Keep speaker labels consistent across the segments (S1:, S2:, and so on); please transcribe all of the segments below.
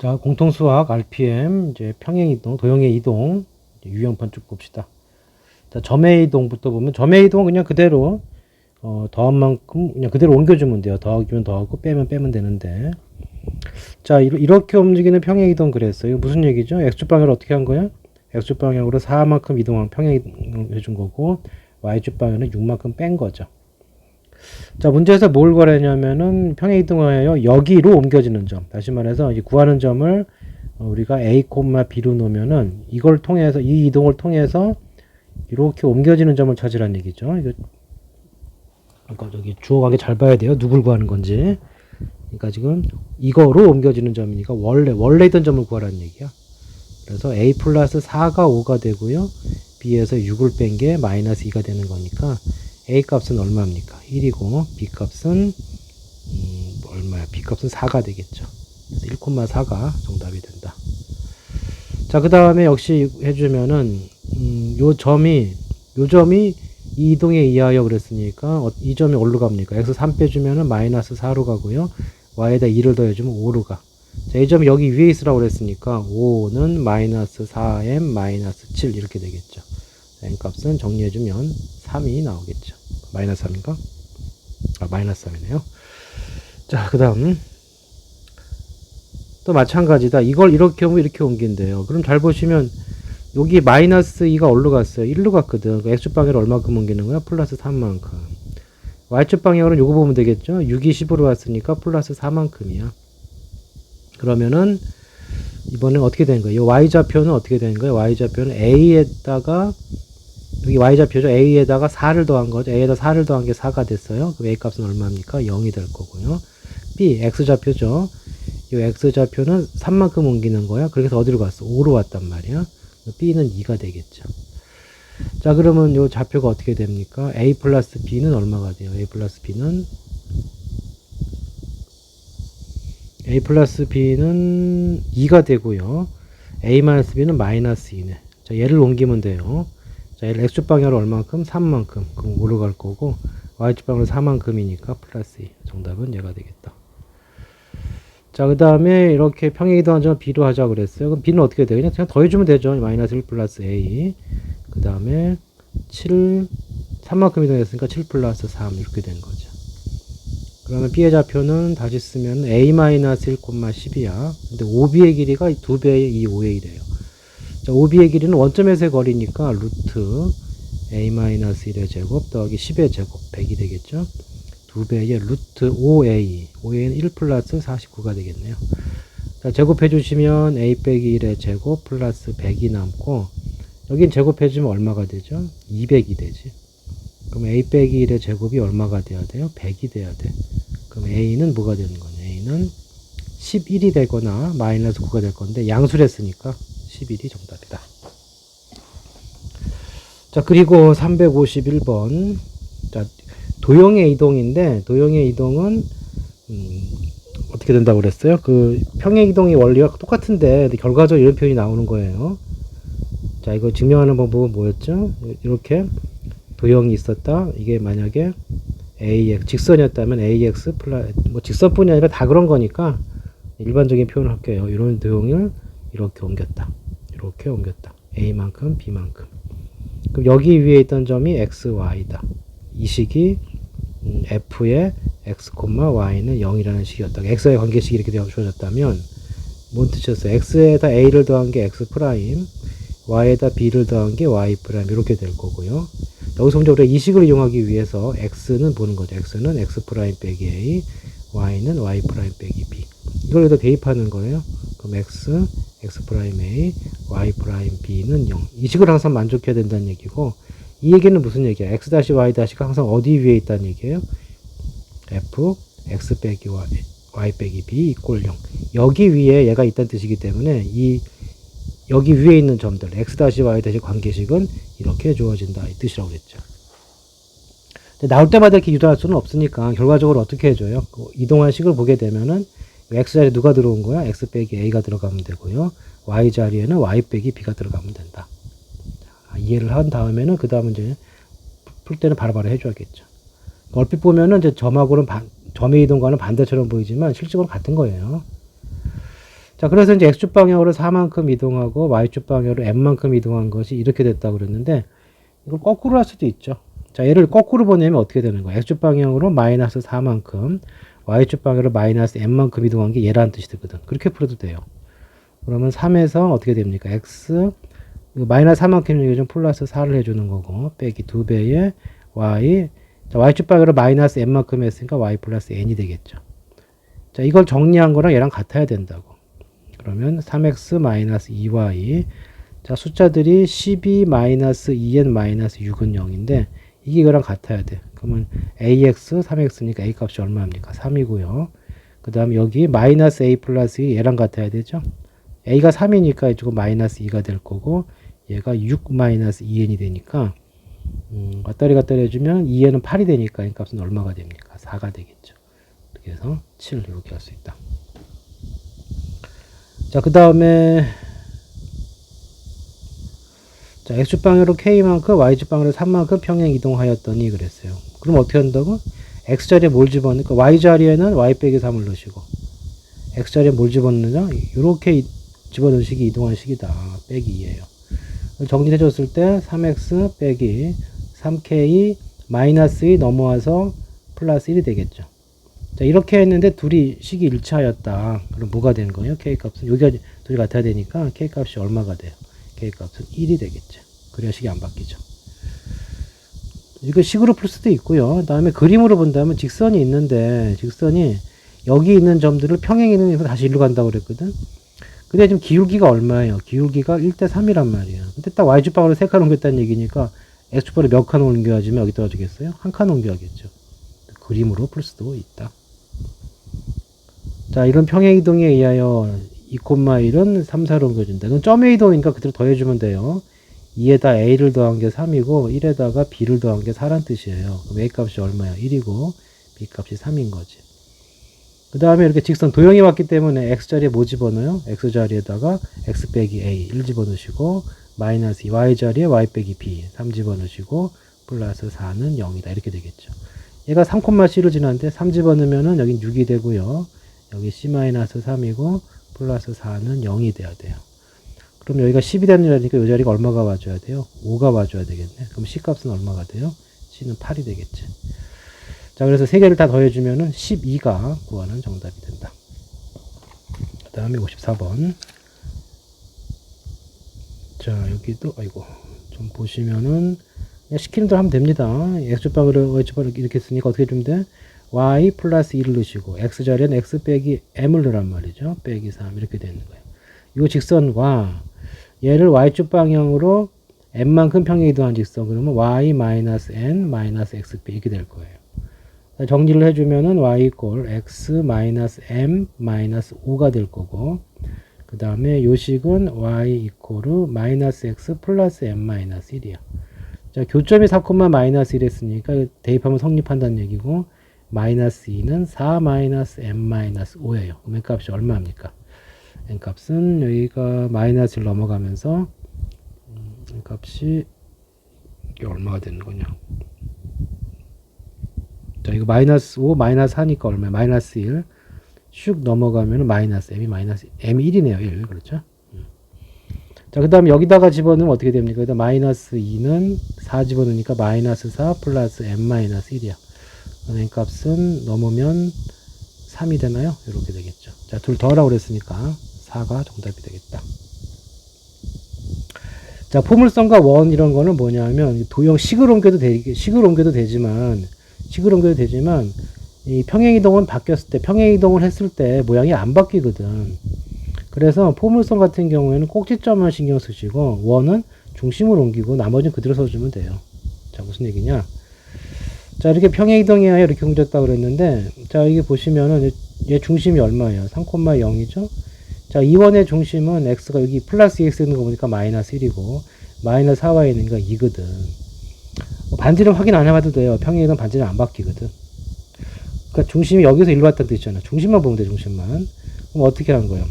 S1: 자, 공통수학 RPM, 이제 평행이동, 도형의 이동, 유형편 쭉 봅시다. 자, 점의 이동부터 보면, 점의 이동은 그냥 그대로, 더한 만큼 그냥 그대로 옮겨주면 돼요. 더하기면 더하고, 빼면 빼면 되는데. 자, 이렇게 움직이는 평행이동 그랬어요. 이거 무슨 얘기죠? X축방향으로 어떻게 한 거야? X축방향으로 4만큼 이동한 평행이동을 해준 거고, Y축방향은 6만큼 뺀 거죠. 자, 문제에서 뭘 구하려냐면은 평행이동하여 여기로 옮겨지는 점. 다시 말해서 이제 구하는 점을 우리가 A, B로 놓으면은 이걸 통해서 이 이동을 통해서 이렇게 옮겨지는 점을 찾으라는 얘기죠. 이거 그러니까 저기 주어 관계 잘 봐야 돼요. 누굴 구하는 건지. 그러니까 지금 이거로 옮겨지는 점이니까 원래 있던 점을 구하라는 얘기야. 그래서 A 플러스 4가 5가 되고요. B에서 6을 뺀 게 마이너스 2가 되는 거니까 A 값은 얼마입니까? 1이고 B 값은 얼마야? B 값은 4가 되겠죠. 1,4가 정답이 된다. 자, 그 다음에 역시 해주면은 요 점이 이 이동에 의하여 그랬으니까 이 점이 어디로 갑니까? x 3 빼주면은 마이너스 4로 가고요. y에다 2를 더해주면 5로 가. 자, 이 점이 여기 위에 있으라고 그랬으니까 5는 마이너스 4m 마이너스 7 이렇게 되겠죠. n 값은 정리해주면 3이 나오겠죠. 마이너스 3인가? 아, 마이너스 3이네요. 자, 그 다음 또 마찬가지다. 이걸 이렇게 오면 이렇게 옮긴대요. 그럼 잘 보시면 여기 마이너스 2가 어디로 갔어요? 1로 갔거든. 그러니까 X축 방향으로 얼마큼 옮기는 거야? 플러스 3만큼. Y축 방향으로는 요거 보면 되겠죠? 6이 10으로 왔으니까 플러스 4만큼이야. 그러면은 이번엔 어떻게 되는 거예요? 이 Y좌표는 어떻게 되는 거예요? Y좌표는 A에다가 여기 Y좌표죠? A에다가 4를 더한 거죠. A에다 4를 더한 게 4가 됐어요. 그럼 A 값은 얼마입니까? 0이 될 거고요. B, X좌표죠. 이 X좌표는 3만큼 옮기는 거야. 그래서 어디로 갔어? 5로 왔단 말이야. B는 2가 되겠죠. 자, 그러면 이 좌표가 어떻게 됩니까? A 플러스 B는 얼마가 돼요? A 플러스 B는 2가 되고요. A 마이너스 B는 마이너스 2네. 자, 얘를 옮기면 돼요. 자, 얘를 X축 방향으로 얼만큼? 3만큼. 그럼 5로 갈 거고, Y축 방향으로 4만큼이니까 플러스 2. 정답은 얘가 되겠다. 자, 그 다음에 이렇게 평행이동한 점을 B로 하자 그랬어요. 그럼 B는 어떻게 돼요? 그냥 더해주면 되죠. 마이너스 1 플러스 A. 그 다음에 3만큼 이동했으니까 7 플러스 3 이렇게 된 거죠. 그러면 B의 좌표는 다시 쓰면 A 마이너스 1, 10이야. 근데 OB의 길이가 2배의 이 5의 1이에요. 자, OB의 길이는 원점에서의 거리니까 루트 A 마이너스 1의 제곱 더하기 10의 제곱 100이 되겠죠. 2배의 루트 5a, 5a는 1 플러스 49가 되겠네요. 자, 제곱해 주시면 a 빼기 1의 제곱 플러스 100이 남고, 여긴 제곱해 주면 얼마가 되죠? 200이 되지. 그럼 a 빼기 1의 제곱이 얼마가 돼야 돼요? 100이 돼야 돼. 그럼 a는 뭐가 되는 거냐? a는 11이 되거나 마이너스 9가 될 건데, 양수를 했으니까 11이 정답이다. 자, 그리고 351번. 자, 도형의 이동인데, 도형의 이동은 어떻게 된다고 그랬어요? 그 평행 이동의 원리가 똑같은데 결과적으로 이런 표현이 나오는 거예요. 자, 이거 증명하는 방법은 뭐였죠? 이렇게 도형이 있었다. 이게 만약에 AX 직선이었다면 AX 플러스 뭐 직선뿐이 아니라 다 그런 거니까 일반적인 표현을 할게요. 이런 도형을 이렇게 옮겼다. 이렇게 옮겼다. A만큼 B만큼. 그럼 여기 위에 있던 점이 X, Y다. 이 식이 F의 X, Y는 0이라는 식이었다. X의 관계식이 이렇게 주어졌다면 뭔 뜻이었어요? X에다 A를 더한 게 X 프라임, Y에다 B를 더한 게 Y 프라임 이렇게 될 거고요. 여기서 먼저 우리가 이 식을 이용하기 위해서 X는 보는 거죠. X는 X 프라임 빼기 A, Y는 Y 프라임 빼기 B. 이걸 여기다 대입하는 거예요. 그럼 X, X 프라임 A, Y 프라임 B는 0. 이 식을 항상 만족해야 된다는 얘기고, 이 얘기는 무슨 얘기야? X-Y-가 항상 어디 위에 있다는 얘기예요? F, X 빼기 Y 빼기 B 이꼴 0. 여기 위에 얘가 있다는 뜻이기 때문에 여기 위에 있는 점들 X-Y- 관계식은 이렇게 주어진다 이 뜻이라고 그랬죠. 나올 때마다 이렇게 유도할 수는 없으니까 결과적으로 어떻게 해줘요? 이동한 식을 보게 되면은 X 자리에 누가 들어온 거야? X 빼기 A가 들어가면 되고요. Y 자리에는 Y 빼기 B가 들어가면 된다. 이해를 한 다음에는 그 다음은 이제 풀 때는 바로바로 해줘야겠죠. 얼핏 보면은 이제 점의 이동과는 반대처럼 보이지만 실질적으로 같은 거예요. 자, 그래서 이제 x축 방향으로 4만큼 이동하고 y축 방향으로 n만큼 이동한 것이 이렇게 됐다고 그랬는데, 이걸 거꾸로 할 수도 있죠. 자, 얘를 거꾸로 보내면 어떻게 되는 거야? x축 방향으로 마이너스 4만큼, y축 방향으로 마이너스 n만큼 이동한 게 얘라는 뜻이 되거든. 그렇게 풀어도 돼요. 그러면 3에서 어떻게 됩니까? x, 마이너스 4만큼 좀 플러스 4를 해주는 거고, 빼기 2배의 y, 자, y축 방향으로 마이너스 n만큼 했으니까 y 플러스 n이 되겠죠. 자, 이걸 정리한 거랑 얘랑 같아야 된다고. 그러면 3x 마이너스 2y, 자, 숫자들이 12 마이너스 2n 마이너스 6은 0인데 이게 이거랑 같아야 돼. 그러면 ax 3x니까 a 값이 얼마입니까? 3이고요. 그 다음에 여기 마이너스 a 플러스 1 얘랑 같아야 되죠. a가 3이니까 이쪽은 마이너스 2가 될 거고 얘가 6 마이너스 2n이 되니까 왔다리 갔다리 해주면 2n은 8이 되니까 이 값은 얼마가 됩니까? 4가 되겠죠. 그래서 7 이렇게 할 수 있다. 자, 그 다음에 자, x축 방향으로 k만큼 y축 방향으로 3만큼 평행 이동하였더니 그랬어요. 그럼 어떻게 한다고? x자리에 뭘 집어넣을까? y자리에는 y 빼기 3을 넣으시고 x자리에 뭘 집어넣느냐? 이렇게 집어넣은 식이 이동한 식이다. 빼기 2예요. 정리해 줬을 때 3x 빼기 3k 마이너스 2 넘어와서 플러스 1이 되겠죠. 자, 이렇게 했는데 둘이 식이 일치하였다. 그럼 뭐가 되는 거예요? k값은 여기가 둘이 같아야 되니까 k값이 얼마가 돼요? k값은 1이 되겠죠. 그래야 식이 안 바뀌죠. 이거 식으로 풀 수도 있고요. 그 다음에 그림으로 본다면 직선이 있는데 직선이 여기 있는 점들을 평행 이동해서 다시 일로 간다고 그랬거든. 근데 지금 기울기가 얼마예요? 기울기가 1대 3이란 말이에요. 근데 딱 y축방으로 3칸 옮겼다는 얘기니까 x축방으로 몇 칸 옮겨야지만 여기 떨어지겠어요? 한 칸 옮겨야겠죠. 그림으로 풀 수도 있다. 자, 이런 평행 이동에 의하여 2,1은 3, 4로 옮겨준다. 이건 점의 이동이니까 그대로 더해주면 돼요. 2에다 a를 더한 게 3이고 1에다가 b를 더한 게 4란 뜻이에요. 그럼 a 값이 얼마야? 1이고 b 값이 3인 거지. 그 다음에 이렇게 직선 도형이 왔기 때문에 x자리에 뭐 집어넣어요? x자리에다가 x 빼기 a 1 집어넣으시고 마이너스 2 y자리에 y 빼기 b 3 집어넣으시고 플러스 4는 0이다. 이렇게 되겠죠. 얘가 3,c를 지났는데 3 집어넣으면은 여긴 6이 되고요. 여기 c-3이고 플러스 4는 0이 돼야 돼요. 그럼 여기가 10이 되는 자리니까 이 자리가 얼마가 와줘야 돼요? 5가 와줘야 되겠네. 그럼 c값은 얼마가 돼요? c는 8이 되겠지. 자, 그래서 세 개를 다 더해주면은 12가 구하는 정답이 된다. 그 다음에 54번. 자, 여기도, 아이고, 좀 보시면은, 그냥 시키는 대로 하면 됩니다. x축방으로 y축방으로 이렇게 쓰니까 어떻게 주면 돼? y 플러스 2를 넣으시고, x자리에는 x 빼기 m을 넣으란 말이죠. 빼기 3. 이렇게 되는 거예요. 이 직선과 얘를 y축 방향으로 n만큼 평행 이동한 직선, 그러면 y 마이너스 n 마이너스 x 빼기 이렇게 될 거예요. 정리를 해주면은 y 이꼴 x 마이너스 m 마이너스 5가 될 거고, 그 다음에 요식은 y 이꼴 마이너스 x 플러스 m 마이너스 1이야. 자, 교점이 4, 마이너스 1 했으니까 대입하면 성립한다는 얘기고, 마이너스 2는 4 마이너스 m 마이너스 5예요. 그럼 n 값이 얼마입니까? n 값은 여기가 마이너스 1 넘어가면서 n 값이 이게 얼마가 되는 거냐? 자, 이거 마이너스 5 마이너스 4니까 얼마야? 마이너스 1 슉 넘어가면 마이너스 m이 마이너스 m이 1이네요. 1. 그렇죠? 자, 그 다음에 여기다가 집어넣으면 어떻게 됩니까? 일단 마이너스 2는 4 집어넣으니까 마이너스 4 플러스 m 마이너스 1이야. n 값은 넘으면 3이 되나요? 이렇게 되겠죠. 자, 둘 더하라고 그랬으니까 4가 정답이 되겠다. 자, 포물선과 원 이런 거는 뭐냐면 도형 식을 옮겨도 되지만 이 평행이동은 바뀌었을 때 평행이동을 했을 때 모양이 안 바뀌거든. 그래서 포물선 같은 경우에는 꼭지점만 신경 쓰시고 원은 중심을 옮기고 나머지는 그대로 써주면 돼요. 자, 무슨 얘기냐? 자, 이렇게 평행이동이야 이렇게 옮겼다 그랬는데, 자, 이게 보시면은 얘 중심이 얼마예요? 3,0이죠? 자, 이 원의 중심은 x가 여기 플러스 2x 있는 거 보니까 마이너스 1이고 마이너스 4y 있는 거 2거든. 반지름 확인 안 해봐도 돼요. 평행이동 반지름 안 바뀌거든. 그러니까 중심이 여기서 일로 왔다는 뜻이잖아. 중심만 보면 돼, 중심만. 그럼 어떻게 하는 거예요?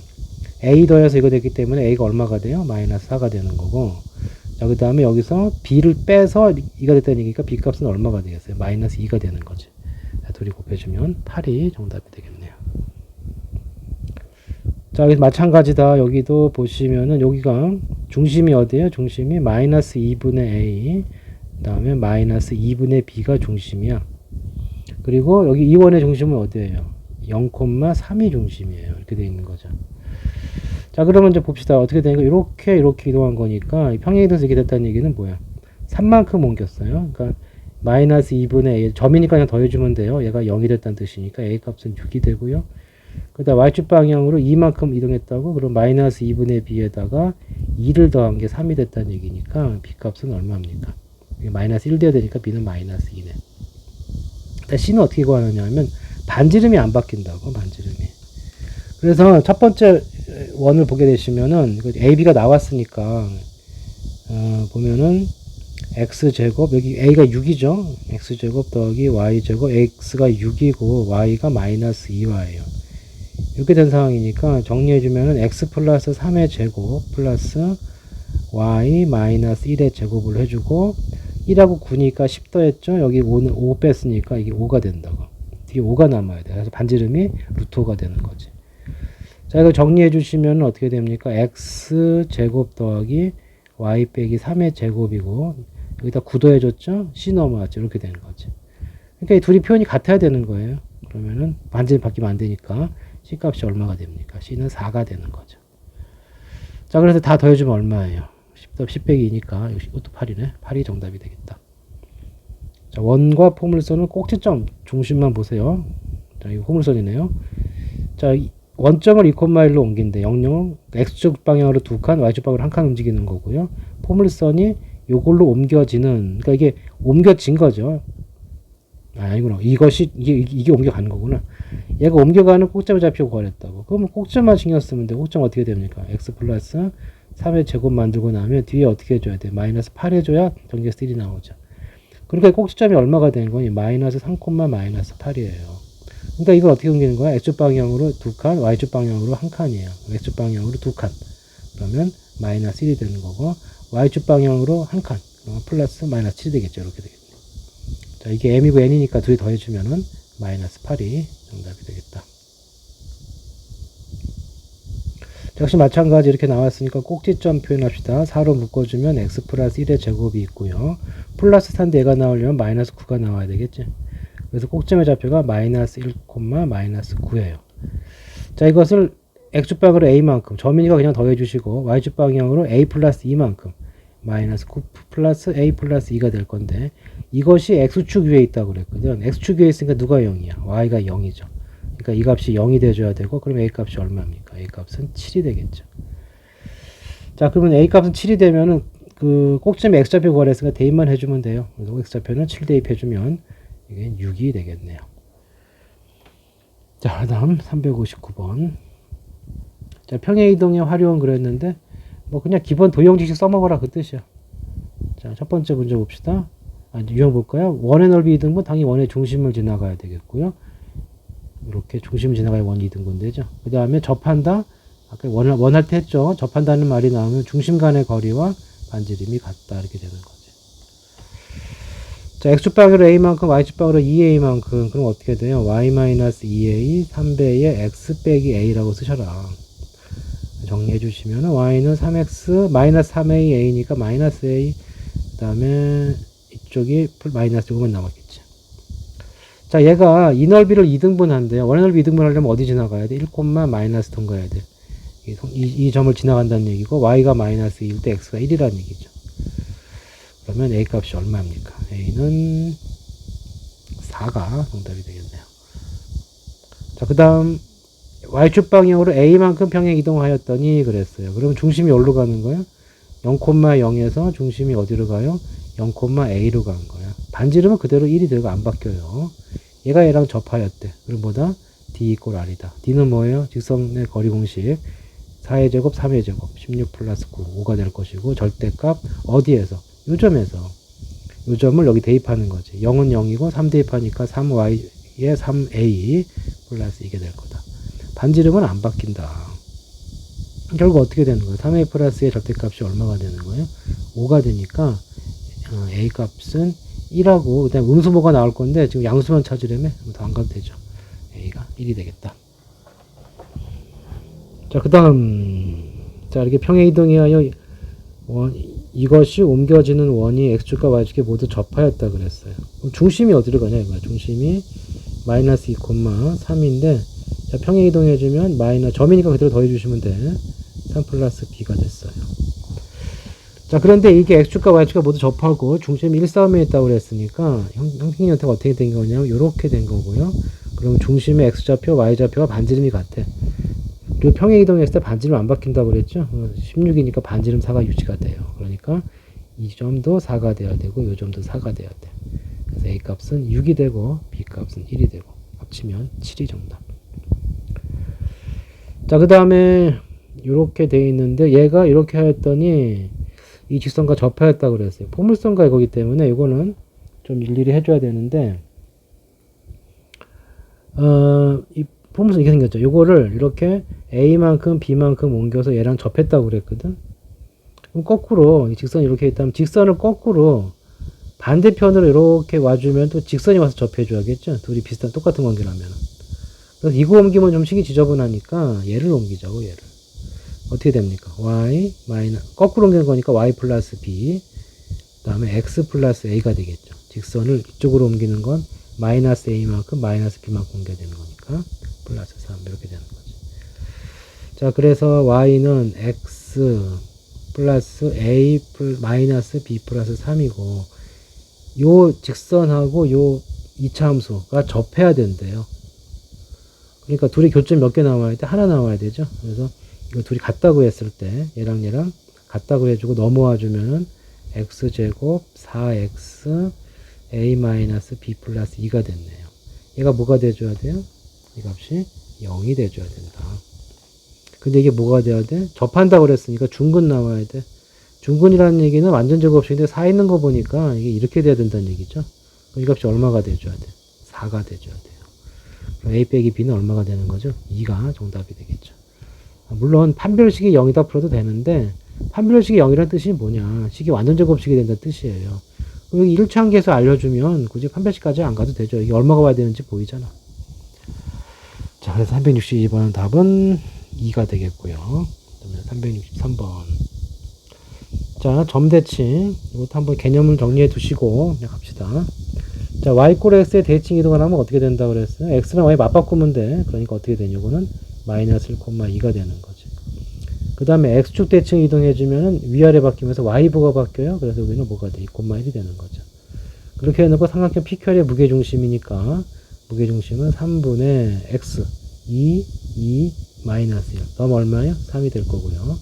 S1: a 더해서 이거 됐기 때문에 a가 얼마가 돼요? 마이너스 4가 되는 거고, 자, 그 다음에 여기서 b를 빼서 2가 됐다는 얘기니까 b 값은 얼마가 되겠어요? 마이너스 2가 되는 거지. 자, 둘이 곱해주면 8이 정답이 되겠네요. 자, 여기 마찬가지다. 여기도 보시면은 여기가 중심이 어디예요? 중심이 마이너스 2분의 a, 그 다음에 마이너스 2분의 b가 중심이야. 그리고 여기 이 원의 중심은 어디예요? 0,3이 중심이에요. 이렇게 되어 있는 거죠. 자, 그러면 이제 봅시다. 어떻게 되는 거? 이렇게 이동한 거니까 평행이동에서 이렇게 됐다는 얘기는 뭐야? 3만큼 옮겼어요. 그러니까 마이너스 2분의 a, 점이니까 그냥 더해주면 돼요. 얘가 0이 됐다는 뜻이니까 a 값은 6이 되고요. 그 다음 y축 방향으로 2만큼 이동했다고? 그럼 마이너스 2분의 b에다가 2를 더한 게 3이 됐다는 얘기니까 b 값은 얼마입니까? 마이너스 1 돼야 되니까 b는 마이너스 2네. c는 어떻게 구하느냐 하면 반지름이 안 바뀐다고, 반지름이. 그래서 첫 번째 원을 보게 되시면은 ab가 나왔으니까 보면은 x제곱, 여기 a가 6이죠. x제곱 더하기 y제곱, x가 6이고 y가 마이너스 2y예요. 이렇게 된 상황이니까 정리해주면은 x 플러스 3의 제곱 플러스 y 마이너스 1의 제곱을 해주고 1하고 9니까 10 더했죠. 여기 5는 5 뺐으니까 이게 5가 된다고. 뒤에 5가 남아야 돼. 그래서 반지름이 루트 5가 되는 거지. 자, 이거 정리해 주시면 어떻게 됩니까? x 제곱 더하기 y 빼기 3의 제곱이고 여기다 9 더해줬죠? c 넘어왔죠. 이렇게 되는 거지. 그러니까 이 둘이 표현이 같아야 되는 거예요. 그러면은 반지름 바뀌면 안 되니까 c 값이 얼마가 됩니까? c는 4가 되는 거죠. 자, 그래서 다 더해주면 얼마예요? 10 빼기 2니까 이것도 8이네. 8이 정답이 되겠다. 자, 원과 포물선은 꼭지점 중심만 보세요. 자, 이거 포물선이네요. 자, 원점을 2,1로 옮긴대. 00, x축 방향으로 2칸, y축 방향으로 1칸 움직이는 거고요. 포물선이 요걸로 옮겨지는, 그러니까 이게 옮겨진 거죠. 아니구나. 이게 옮겨가는 거구나. 얘가 옮겨가는 꼭점을 잡히고 구하랬다고. 그러면 꼭점만 신경 쓰면 돼. 꼭점 어떻게 됩니까? x 플러스 3의 제곱 만들고 나면 뒤에 어떻게 해줘야 돼? 마이너스 8 해줘야 전개에서 1이 나오죠. 그러니까 꼭지점이 얼마가 되는 거니? 마이너스 3, 마이너스 8이에요. 그러니까 이걸 어떻게 옮기는 거야? x축 방향으로 2칸, y축 방향으로 1칸이에요. x축 방향으로 2칸. 그러면 마이너스 1이 되는 거고, y축 방향으로 1칸. 그러면 플러스 마이너스 7이 되겠죠. 이렇게 되겠죠. 자, 이게 m이고 n이니까 둘이 더해주면은 마이너스 8이 정답이 되겠다. 역시 마찬가지 이렇게 나왔으니까 꼭지점 표현합시다. 4로 묶어주면 x 플러스 1의 제곱이 있고요. 플러스 4인데 얘가 나오려면 마이너스 9가 나와야 되겠지. 그래서 꼭점의 좌표가 마이너스 1, 마이너스 9예요. 자, 이것을 x축 방향으로 a만큼, 점이니까 그냥 더해주시고 y축 방향으로 a 플러스 2만큼 마이너스 9 플러스 a 플러스 2가 될 건데 이것이 x축 위에 있다고 그랬거든. x축 위에 있으니까 누가 0이야? y가 0이죠. 그러니까 이 값이 0이 돼줘야 되고 그럼 a 값이 얼마입니까? a 값은 7이 되겠죠. 자, 그러면 a 값은 7이 되면은 그 꼭지점에 x좌표 구하랬으니까 대입만 해주면 돼요. 그래서 x좌표는 7 대입해주면 이게 6이 되겠네요. 자, 그 다음 359번. 자, 평행이동의 활용 그랬는데 뭐 그냥 기본 도형지식 써먹어라 그 뜻이야. 자, 첫 번째 문제 봅시다. 유형 볼까요? 원의 넓이 이등분 당연히 원의 중심을 지나가야 되겠고요. 이렇게 중심을 지나가야 원이 이등분 되죠. 그 다음에 접한다. 아까 원할 때 했죠. 접한다는 말이 나오면 중심 간의 거리와 반지름이 같다 이렇게 되는 거죠. 자, x축 방향으로 a만큼 y축 방향으로 2a만큼 그럼 어떻게 돼요? y-2a 3배의 x 빼기 a라고 쓰셔라. 정리해 주시면 y는 3x 마이너스 3a a니까 마이너스 a 그 다음에 이쪽이 마이너스 5만 남았겠지. 자, 얘가 이 넓이를 2등분 한대요. 원의 넓이 2등분 하려면 어디 지나가야 돼? 1, 마이너스 통과해야 돼. 이 점을 지나간다는 얘기고 y가 마이너스 2일 때 x가 1이라는 얘기죠. 그러면 a 값이 얼마입니까? a는 4가 정답이 되겠네요. 자, 그 다음 y축 방향으로 a만큼 평행 이동하였더니 그랬어요. 그럼 중심이 어디로 가는 거예요? 0,0에서 중심이 어디로 가요? 0,a로 간 거야. 반지름은 그대로 1이 되고 안 바뀌어요. 얘가 얘랑 접하였대. 그럼 뭐다? d = r이다. d는 뭐예요? 직선의 거리 공식 4의 제곱 3의 제곱 16 플러스 9 5가 될 것이고 절대값 어디에서? 요 점에서 요 점을 여기 대입하는 거지. 0은 0이고 3 대입하니까 3y에 3a 플러스 이게 될 거다. 반지름은 안 바뀐다. 결국 어떻게 되는 거예요? 3a 플러스의 절대값이 얼마가 되는 거예요? 5가 되니까 a 값은 1하고 그다음에 음수모가 나올 건데 지금 양수만 찾으려면 더 안 가도 되죠. a가 1이 되겠다. 자, 그 다음. 자, 이렇게 평행 이동하여 이것이 옮겨지는 원이 x축과 y축에 모두 접하였다 그랬어요. 그럼 중심이 어디로 가냐 이거야. 중심이 마이너스 2, 3인데, 자, 평행 이동해주면 점이니까 그대로 더해주시면 돼. 3 플러스 b가 됐어요. 자, 그런데 이게 x축과 y축과 모두 접하고 중심이 1,4에 있다고 그랬으니까 형식의 형태가 어떻게 된 거냐면 이렇게 된 거고요. 그럼 중심의 x좌표, y좌표가 반지름이 같아. 그리고 평행 이동했을 때 반지름 안 바뀐다고 그랬죠. 16이니까 반지름 4가 유지가 돼요. 그러니까 이 점도 4가 돼야 되고 이 점도 4가 돼야 돼. 그래서 a 값은 6이 되고 b 값은 1이 되고 합치면 7이 정답. 자, 그 다음에 이렇게 돼 있는데 얘가 이렇게 하였더니 이 직선과 접하였다고 그랬어요. 포물선과 이거기 때문에 이거는 좀 일일이 해줘야 되는데 이 포물선 이렇게 생겼죠. 요거를 이렇게 A만큼 B만큼 옮겨서 얘랑 접했다고 그랬거든. 그럼 거꾸로 이 직선이 이렇게 있다면 직선을 거꾸로 반대편으로 이렇게 와주면 또 직선이 와서 접해줘야겠죠. 둘이 비슷한 똑같은 관계라면. 그래서 이거 옮기면 좀 식이 지저분하니까 얘를 옮기자고. 얘를 어떻게 됩니까? y 거꾸로 옮기는 거니까 y 플러스 b 그 다음에 x 플러스 a가 되겠죠. 직선을 이쪽으로 옮기는 건 마이너스 a만큼 마이너스 b만큼 옮겨야 되는 거니까 플러스 3 이렇게 되는 거지. 자, 그래서 y는 x 플러스 a 마이너스 b 플러스 3이고 요 직선하고 요 이차함수가 접해야 된대요. 그러니까 둘이 교점 몇 개 나와야 돼? 하나 나와야 되죠. 그래서 이거 둘이 같다고 했을 때 얘랑 얘랑 같다고 해주고 넘어와 주면은 x제곱 4x a 마이너스 b 플러스 2가 됐네요. 얘가 뭐가 돼줘야 돼요? 이 값이 0이 돼줘야 된다. 근데 이게 뭐가 돼야 돼? 접한다고 그랬으니까 중근 나와야 돼. 중근이라는 얘기는 완전 제곱식인데 4 있는 거 보니까 이게 이렇게 돼야 된다는 얘기죠. 그럼 이 값이 얼마가 돼줘야 돼? 4가 돼줘야 돼요. 그럼 a 빼기 b는 얼마가 되는 거죠? 2가 정답이 되겠죠. 물론 판별식이 0이다 풀어도 되는데 판별식이 0이라는 뜻이 뭐냐? 식이 완전 제곱식이 된다는 뜻이에요. 여기 1차항계에서 알려주면 굳이 판별식까지 안 가도 되죠. 이게 얼마가 와야 되는지 보이잖아. 자, 그래서 362번 답은 2가 되겠고요. 363번. 자, 점대칭. 이것도 한번 개념을 정리해 두시고 그냥 갑시다. 자, y 꼴 x의 대칭 이동을 하면 어떻게 된다 그랬어요? x랑 y 맞바꾸면 돼. 그러니까 어떻게 되냐? 이거는 마이너스 1,2가 되는 거지. 그 다음에 x축 대칭 이동해주면 위아래 바뀌면서 y부가 바뀌어요. 그래서 여기는 뭐가 돼? 2,1이 되는 거죠. 그렇게 해놓고 삼각형 PQR의 무게중심이니까 무게중심은 3분의 x 2 마이너스 1 그럼 얼마예요? 3이 될 거고요.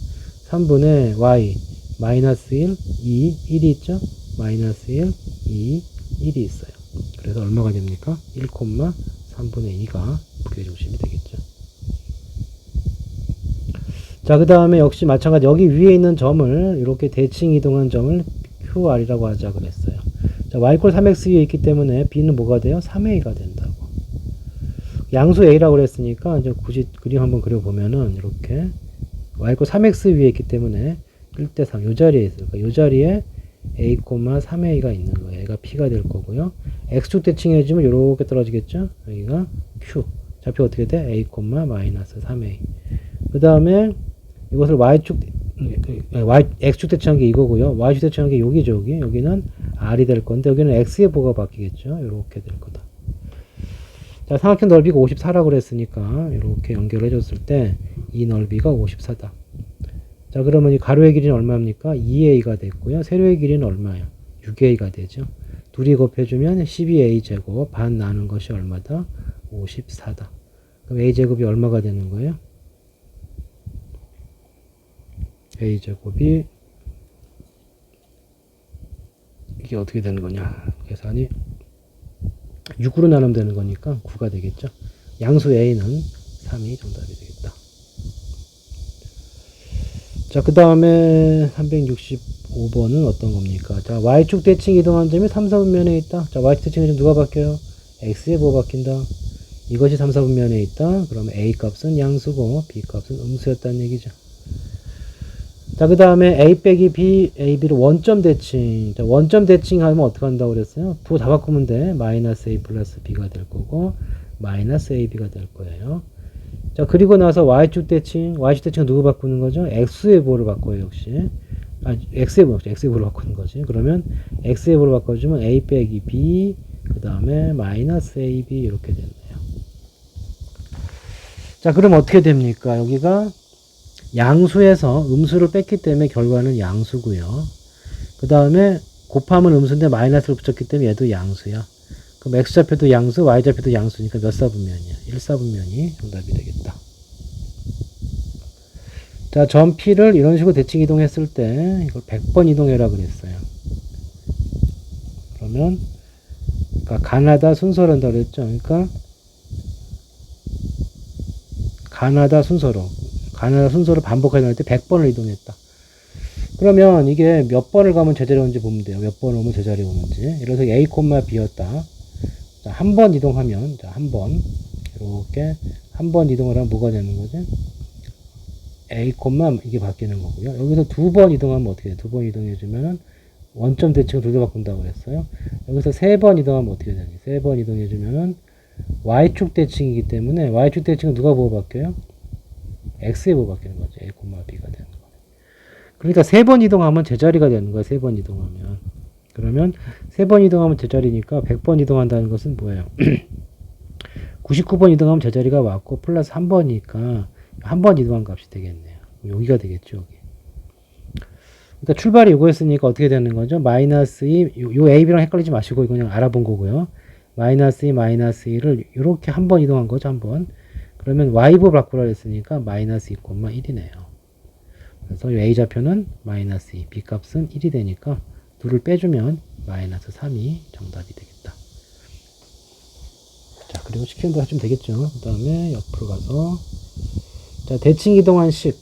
S1: 3분의 y 마이너스 1 1이 있죠? 마이너스 1 1이 있어요. 그래서 얼마가 됩니까? 1,3분의 2가 무게중심이 되겠죠. 자, 그 다음에 역시 마찬가지 여기 위에 있는 점을 이렇게 대칭 이동한 점을 QR이라고 하자 그랬어요. 자, y꼴 3x 위에 있기 때문에 b는 뭐가 돼요? 3a가 된다고. 양수 a라고 그랬으니까 이제 굳이 그림 한번 그려보면은 이렇게 y꼴 3x 위에 있기 때문에 1대 3 요 자리에 있으니까 요 자리에 a, 3a가 있는 거예요. 얘가 p가 될 거고요. x축 대칭해주면 이렇게 떨어지겠죠? 여기가 q. 좌표 어떻게 돼? a, 마이너스 3a. 그 다음에 이것을 x축 대칭한 게 이거고요. y축 대칭한 게 여기죠. 여기는 r이 될 건데 여기는 x의 보가 바뀌겠죠. 이렇게 될 거다. 자, 삼각형 넓이가 54라고 그랬으니까 이렇게 연결해 줬을 때 이 넓이가 54다. 자, 그러면 이 가로의 길이는 얼마입니까? 2a가 됐고요. 세로의 길이는 얼마예요? 6a가 되죠. 둘이 곱해주면 12a 제곱 반 나눈 것이 얼마다? 54다. 그럼 a 제곱이 얼마가 되는 거예요? a 제곱이 이게 어떻게 되는 거냐? 계산이 6으로 나누면 되는 거니까 9가 되겠죠. 양수 a는 3이 정답이 되겠다. 자, 그 다음에 365번은 어떤 겁니까? 자, y축 대칭 이동한 점이 3, 4분면에 있다. 자, y축 대칭은 좀 누가 바뀌어요? x의 뭐 바뀐다. 이것이 3, 4분면에 있다. 그러면 a 값은 양수고 b 값은 음수였다는 얘기죠. 자, 그 다음에 a 빼기 b, a, b를 원점 대칭. 자, 원점 대칭 하면 어떻게 한다고 그랬어요? 부 다 바꾸면 돼. 마이너스 a 플러스 b가 될 거고 마이너스 ab가 될 거예요. 자, 그리고 나서 y축 대칭, y축 대칭은 누구 바꾸는 거죠? x의 부호를 바꿔요, 역시. x의 부호를 바꾸는 거지. 그러면 x의 부호를 바꿔주면 a 빼기 b, 그 다음에 마이너스 ab 이렇게 됐네요. 자, 그럼 어떻게 됩니까? 여기가 양수에서 음수를 뺐기 때문에 결과는 양수고요. 그 다음에 곱하면 음수인데 마이너스를 붙였기 때문에 얘도 양수야. 그럼 x좌표도 양수, y좌표도 양수니까 몇 사분면이야? 1사분면이 정답이 되겠다. 자, 점 P를 이런 식으로 대칭 이동했을 때 이걸 100번 이동해라 그랬어요. 그러면 그러니까 가나다 순서로 한다고 그랬죠. 그러니까 가나다 순서로 반복해 나갈 때 100번을 이동했다. 그러면 이게 몇 번을 가면 제자리 오는지 보면 돼요. 몇 번 오면 제자리 오는지. 예를 들어서 A, B였다. 자, 한 번 이동하면, 자, 한 번. 이렇게 한 번 이동을 하면 뭐가 되는 거지? A, 이게 바뀌는 거고요. 여기서 두 번 이동하면 어떻게 돼? 두 번 이동해주면은 원점 대칭을 둘 다 바꾼다고 그랬어요. 여기서 세 번 이동하면 어떻게 되니? 세 번 이동해주면은 Y축 대칭이기 때문에 Y축 대칭은 누가 보호 바뀌어요? X에 보호 바뀌는 거죠. A, B가 되는 거예요. 그러니까 세 번 이동하면 제자리가 되는 거야. 세 번 이동하면. 그러면 세 번 이동하면 제자리니까 100번 이동한다는 것은 뭐예요? 99번 이동하면 제자리가 왔고 플러스 한 번이니까 한 번 이동한 값이 되겠네요. 여기가 되겠죠. 여기. 그러니까 출발이 요거였으니까 어떻게 되는 거죠? 마이너스 2, 요 A, B랑 헷갈리지 마시고 이거 그냥 알아본 거고요. 마이너스 2, 마이너스 2를 이렇게 한 번 이동한 거죠. 한 번. 그러면 Y부 바꾸라 했으니까 마이너스 2,1이네요. 그래서 A 좌표는 마이너스 2, B 값은 1이 되니까 둘을 빼주면 마이너스 3이 정답이 되겠다. 자, 그리고 시키는 대로 하시면 되겠죠. 그 다음에 옆으로 가서 자, 대칭 이동한 식.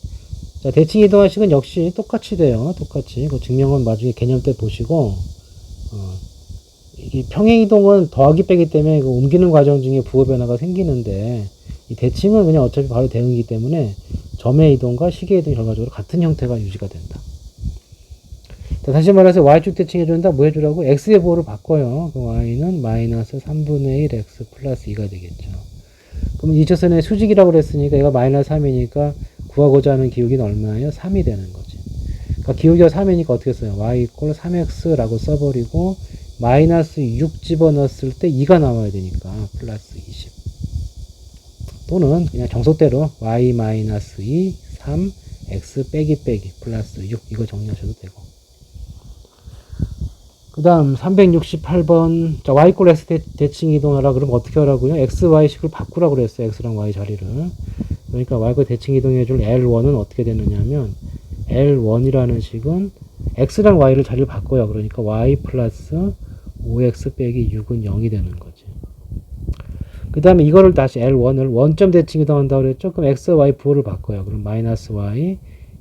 S1: 자, 대칭 이동한 식은 역시 똑같이 돼요. 똑같이. 그 증명은 나중에 개념 때 보시고, 이 평행 이동은 더하기 빼기 때문에 그 옮기는 과정 중에 부호 변화가 생기는데, 이 대칭은 그냥 어차피 바로 대응이기 때문에 점의 이동과 식의 이동이 결과적으로 같은 형태가 유지가 된다. 자, 다시 말해서 y축 대칭 해준다. 뭐 해주라고? x의 부호를 바꿔요. 그 y는 마이너스 3분의 1 x 플러스 2가 되겠죠. 그러면 2차선의 수직이라고 그랬으니까 얘가 마이너스 3이니까 구하고자 하는 기울기는 얼마예요? 3이 되는 거지. 그러니까 기울기가 3이니까 어떻게 써요? y 이꼴 3x라고 써버리고 마이너스 6 집어넣었을 때 2가 나와야 되니까 플러스 20. 또는 그냥 정석대로 y 마이너스 2, 3, x 빼기 플러스 6 이거 정리하셔도 되고. 그 다음 368번 자 y꼴 x 대칭 이동하라 그러면 어떻게 하라고요? x, y식을 바꾸라고 그랬어요. x랑 y 자리를. 그러니까 y꼴 대칭 이동해줄 L1은 어떻게 되느냐 하면 L1이라는 식은 x랑 y를 자리를 바꿔요. 그러니까 y 플러스 5x 빼기 6은 0이 되는 거지. 그 다음에 이거를 다시 L1을 원점 대칭 이동한다고 그랬죠? 그럼 x, y 부호를 바꿔요. 그럼 마이너스 y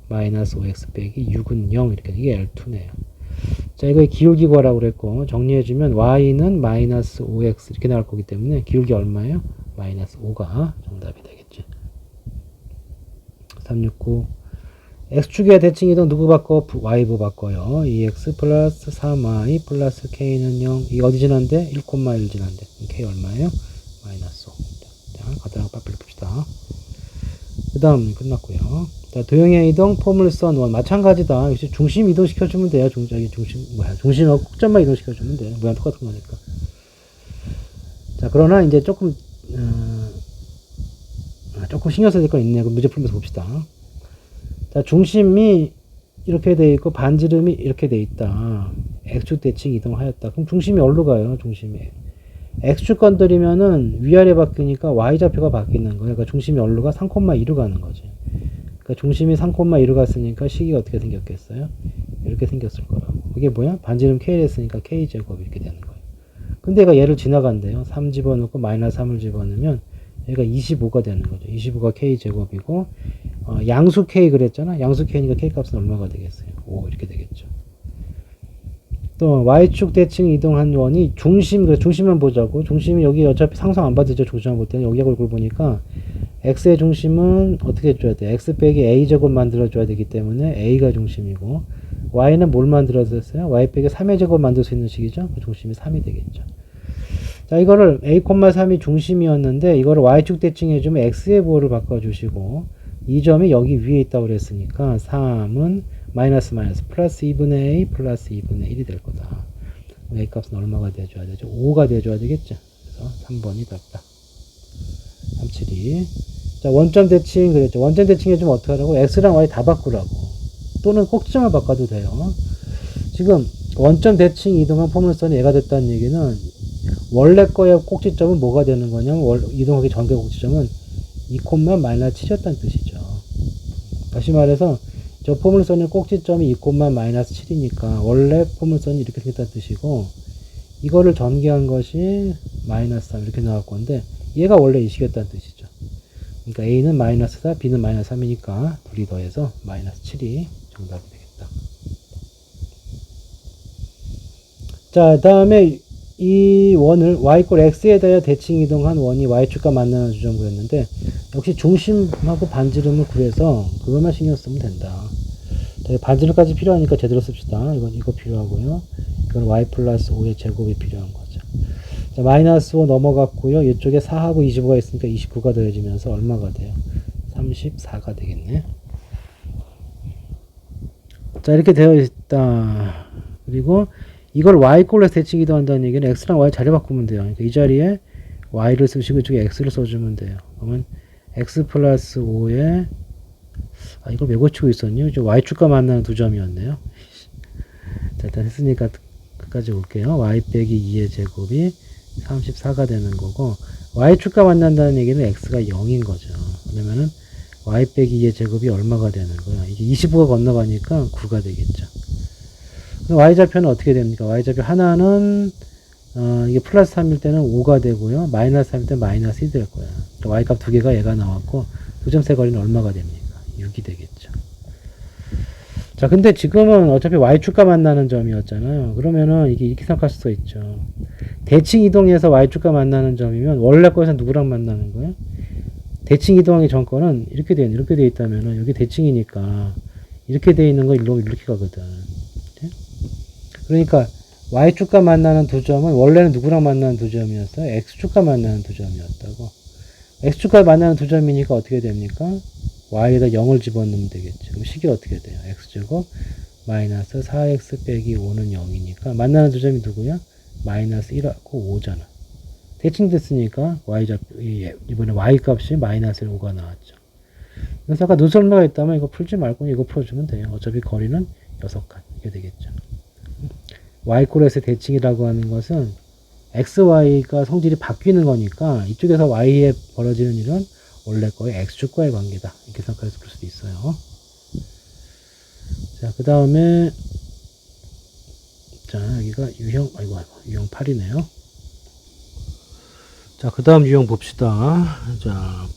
S1: 마이너스 5x 빼기 6은 0 이렇게 이게 L2네요. 자, 이거 기울기 구하라고 그랬고, 정리해주면 y는 마이너스 5x 이렇게 나올 거기 때문에 기울기 얼마예요? 마이너스 5가 정답이 되겠지. 369. x축의 대칭 이동 누구 바꿔? y부 바꿔요. 2x 플러스 3y 플러스 k는 0. 이게 어디 지난데? 1,1 지난데. k 얼마예요? 마이너스 5. 자, 가다가 빨리 봅시다. 그 다음 끝났고요. 자, 도형의 이동 포물선 1 마찬가지다. 역시 중심 이동시켜주면 돼요. 중심하고 꼭점만 이동시켜주면 돼요. 모양 똑같은 거니까. 자, 그러나 이제 조금 신경 써야 될 거 있네요. 문제 풀면서 봅시다. 자, 중심이 이렇게 돼 있고 반지름이 이렇게 돼 있다. x축 대칭 이동하였다. 그럼 중심이 어디로 가요? 중심이 x축 건드리면은 위아래 바뀌니까 y좌표가 바뀌는 거예요. 그러니까 중심이 어디로 가? 3,2로 가는 거지. 그러니까 중심이 3,2로 갔으니까 식이 어떻게 생겼겠어요? 이렇게 생겼을 거라고. 그게 뭐야? 반지름 k를 했으니까 k제곱 이렇게 되는 거예요. 근데 얘가 얘를 지나간대요. 3 집어넣고 마이너스 3을 집어넣으면 얘가 25가 되는 거죠. 25가 k제곱이고 양수 k 그랬잖아. 양수 k니까 k 값은 얼마가 되겠어요? 5 이렇게 되겠죠. 또 y축 대칭 이동한 원이 중심만 보자고. 중심이 여기 어차피 상성 안 받으죠. 중심만 볼 때는 여기하고 이걸 보니까 x의 중심은 어떻게 해줘야 돼? x 빼기 a제곱 만들어줘야 되기 때문에 a가 중심이고 y는 뭘 만들어줬어요? y 빼기 3의 제곱 만들 수 있는 식이죠. 그 중심이 3이 되겠죠. 자, 이거를 a,3이 중심이었는데 이거를 y축 대칭해주면 x의 부호를 바꿔주시고 이 점이 여기 위에 있다고 그랬으니까 3은 마이너스 플러스 2분의 a 플러스 2분의 1이 될 거다. a 값은 얼마가 돼줘야 되죠? 5가 돼줘야 되겠죠. 그래서 3번이 답다. 372. 자, 원점 대칭 그랬죠. 원점 대칭 해주면 어떻게 하라고? x랑 y 다 바꾸라고. 또는 꼭지점을 바꿔도 돼요. 지금 원점 대칭 이동한 포물선이 얘가 됐다는 얘기는 원래 거의 꼭지점은 뭐가 되는 거냐면 이동하기 전개 꼭지점은 2,-7이었다는 뜻이죠. 다시 말해서 저 포물선의 꼭지점이 2,-7이니까 원래 포물선이 이렇게 생겼다는 뜻이고 이거를 전개한 것이 -3 이렇게 나올 건데 얘가 원래 이 식이었다는 뜻이죠. 그러니까 A는 -4, B는 -3이니까 둘이 더해서 -7이 정답이 되겠다. 자, 다음에 이 원을 y = x에 대하여 대칭 이동한 원이 y축과 만나는 주점구였는데 역시 중심하고 반지름을 구해서 그것만 신경 쓰면 된다. 반지름까지 필요하니까 제대로 씁시다. 이거 필요하고요. 이건 y 플러스 5의 제곱이 필요한 거죠. 자, -5 넘어갔고요. 이쪽에 4하고 25가 있으니까 29가 더해지면서 얼마가 돼요? 34가 되겠네. 자, 이렇게 되어 있다. 그리고 이걸 y 꼴에서 대칭 이동한다는 얘기는 x랑 y 자리 바꾸면 돼요. 그러니까 이 자리에 y를 쓰시고 이쪽에 x를 써주면 돼요. 그러면 x 플러스 5에 이걸 왜 고치고 있었냐? y축과 만나는 두 점이었네요. 자, 일단 했으니까 끝까지 볼게요. y 빼기 2의 제곱이 34가 되는 거고 y축과 만난다는 얘기는 x가 0인 거죠. 그러면은 y 빼기 2의 제곱이 얼마가 되는 거야? 이게 25가 건너가니까 9가 되겠죠. y좌표는 어떻게 됩니까? y좌표 하나는 이게 플러스 3일 때는 5가 되고요. 마이너스 3일 때는 마이너스 1이 될 거야. y값 두 개가 얘가 나왔고 두 점세 거리는 얼마가 됩니까? 6이 되겠죠. 자, 근데 지금은 어차피 y축과 만나는 점이었잖아요. 그러면은 이게 이렇게 생각할 수가 있죠. 대칭 이동해서 y축과 만나는 점이면 원래 거에서 누구랑 만나는 거예요? 대칭 이동하기 전 거는 이렇게 돼 있다면은 여기 대칭이니까 이렇게 돼 있는 거 일로 이렇게 가거든. 그러니까 y축과 만나는 두 점은 원래는 누구랑 만나는 두 점이었어요? x축과 만나는 두 점이었다고. x축과 만나는 두 점이니까 어떻게 됩니까? y에다 0을 집어넣으면 되겠죠. 그럼 식이 어떻게 돼요? x제곱 마이너스 4x 빼기 5는 0이니까 만나는 두 점이 누구야? 마이너스 1하고 5잖아. 대칭됐으니까 이번에 y값이 마이너스 5가 나왔죠. 그래서 아까 눈썰매가 있다면 이거 풀지 말고 이거 풀어주면 돼요. 어차피 거리는 6칸 이게 되겠죠. y꼴에서 대칭이라고 하는 것은 xy가 성질이 바뀌는 거니까 이쪽에서 y에 벌어지는 일은 원래 거의 x축과의 관계다. 이렇게 생각해서 볼 수도 있어요. 자, 그 다음에 자, 여기가 유형 유형 8이네요. 자, 그 다음 유형 봅시다. 자,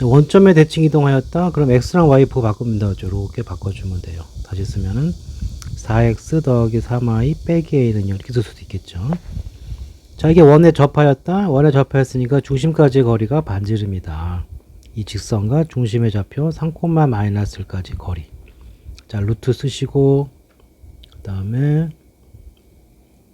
S1: 원점에 대칭 이동하였다. 그럼 x랑 y 부호 바꾸면 되죠. 이렇게 바꿔주면 돼요. 다시 쓰면은 4x 더하기 3y 빼기 a는 이렇게 쓸 수도 있겠죠. 자, 이게 원에 접하였다. 원에 접하였으니까 중심까지의 거리가 반지름이다. 이 직선과 중심의 좌표 3, -1까지 거리. 자, 루트 쓰시고 그 다음에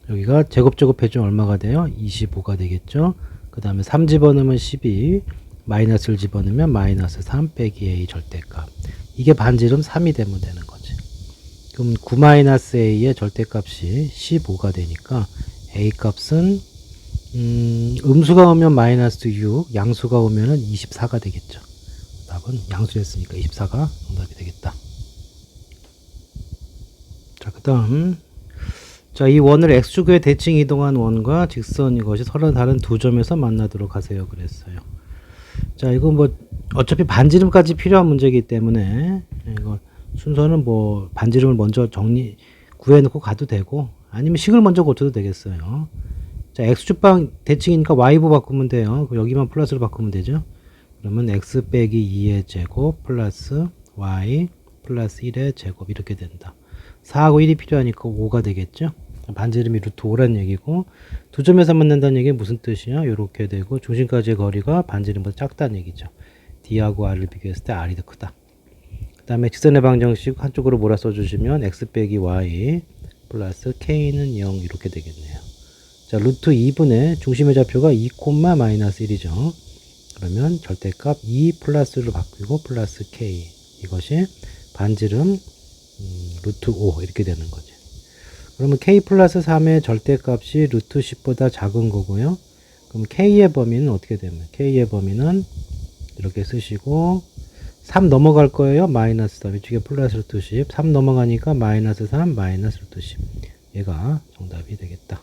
S1: 여기가 제곱 해주면 얼마가 돼요? 25가 되겠죠. 그 다음에 3 집어넣으면 12, 마이너스를 집어넣으면 마이너스 3 빼기 a 절대값. 이게 반지름 3이 되면 되는 거지. 그럼 9-a의 절대값이 15가 되니까 a 값은 음수가 오면 마이너스 6, 양수가 오면은 24가 되겠죠. 답은 양수였으니까 24가 정답이 되겠다. 자, 그 다음. 자, 이 원을 x축에 대칭 이동한 원과 직선 이것이 서로 다른 두 점에서 만나도록 하세요. 그랬어요. 자, 이거 뭐, 어차피 반지름까지 필요한 문제이기 때문에, 이거 순서는 뭐, 반지름을 먼저 구해놓고 가도 되고, 아니면 식을 먼저 고쳐도 되겠어요. 자, x축방 대칭이니까 y부 바꾸면 돼요. 여기만 플러스로 바꾸면 되죠. 그러면 x 빼기 2의 제곱 플러스 y 플러스 1의 제곱 이렇게 된다. 4하고 1이 필요하니까 5가 되겠죠. 반지름이 루트 5란 얘기고 두 점에서 만난다는 얘기는 무슨 뜻이야? 이렇게 되고 중심까지의 거리가 반지름보다 작다는 얘기죠. D하고 R을 비교했을 때 R이 더 크다. 그 다음에 직선의 방정식 한쪽으로 몰아 써주시면 x 빼기 y 플러스 k는 0 이렇게 되겠네요. 자, 루트 2분의 중심의 좌표가 2, 마이너스 1이죠. 그러면 절대값 2 플러스로 바뀌고 플러스 k. 이것이 반지름 루트 5 이렇게 되는 거죠. 그러면 k 플러스 3의 절대값이 루트 10보다 작은 거고요. 그럼 k의 범위는 어떻게 되면 k의 범위는 이렇게 쓰시고 3 넘어갈 거예요. 마이너스 3. 이쪽에 플러스 루트 10. 3 넘어가니까 마이너스 3, 마이너스 루트 10. 얘가 정답이 되겠다.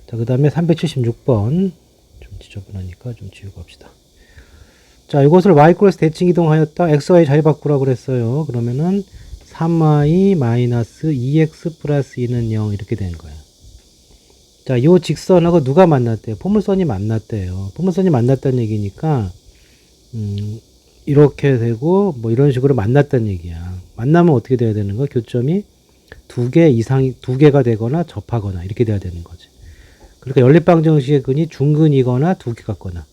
S1: 자, 그 다음에 376번. 좀 지저분하니까 좀 지우고 합시다. 자, 이것을 y-에서 대칭 이동하였다. xy 자리 바꾸라고 그랬어요. 그러면은 3y 마이너스 2x 플러스 2는 0 이렇게 된 거예요. 자, 요 직선하고 누가 만났대요? 포물선이 만났대요. 포물선이 만났다는 얘기니까 이렇게 되고 뭐 이런 식으로 만났다는 얘기야. 만나면 어떻게 돼야 되는 거야? 교점이 두 개가 되거나 접하거나 이렇게 돼야 되는 거지. 그러니까 연립방정식의 근이 중근이거나 두 개 같거나.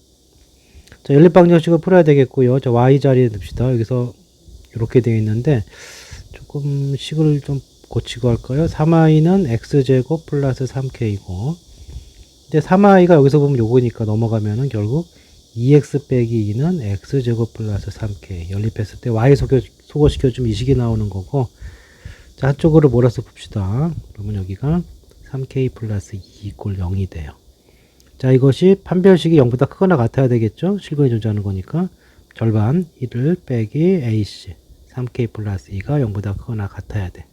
S1: 자, 연립방정식을 풀어야 되겠고요. 자, y 자리에 둡시다. 여기서 이렇게 되어 있는데 조금 식을 좀 고치고 할까요? 3i는 x제곱 플러스 3k이고 이제 3i가 여기서 보면 요거니까 넘어가면은 결국 2x 빼기 2는 x제곱 플러스 3k. 연립했을 때 y 소거시켜주면 이 식이 나오는 거고, 자, 한쪽으로 몰아서 봅시다. 그러면 여기가 3k 플러스 2 이꼴 0이 돼요. 자, 이것이 판별식이 0보다 크거나 같아야 되겠죠? 실근이 존재하는 거니까. 절반 1을 빼기 ac 3k 플러스 2가 0보다 크거나 같아야 돼.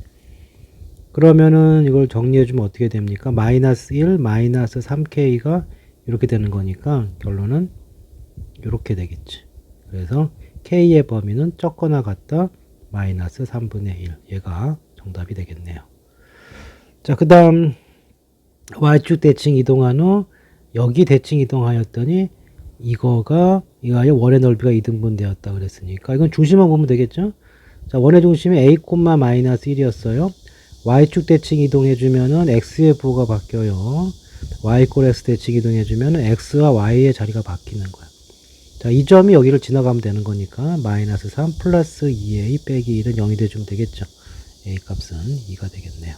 S1: 그러면은 이걸 정리해주면 어떻게 됩니까? 마이너스 1, 마이너스 3k가 이렇게 되는 거니까 결론은 이렇게 되겠지. 그래서 k의 범위는 적거나 같다 마이너스 3분의 1. 얘가 정답이 되겠네요. 자, 그 다음 y축 대칭 이동한 후 여기 대칭 이동하였더니 이거의 원의 넓이가 2등분 되었다 그랬으니까 이건 중심만 보면 되겠죠? 자, 원의 중심이 a, 마이너스 1이었어요. y축 대칭 이동해주면은 x의 부호가 바뀌어요. y x 대칭 이동해주면은 x와 y의 자리가 바뀌는 거야. 자, 이 점이 여기를 지나가면 되는 거니까 마이너스 3 플러스 2a 빼기 1은 0이 돼주면 되겠죠. a 값은 2가 되겠네요.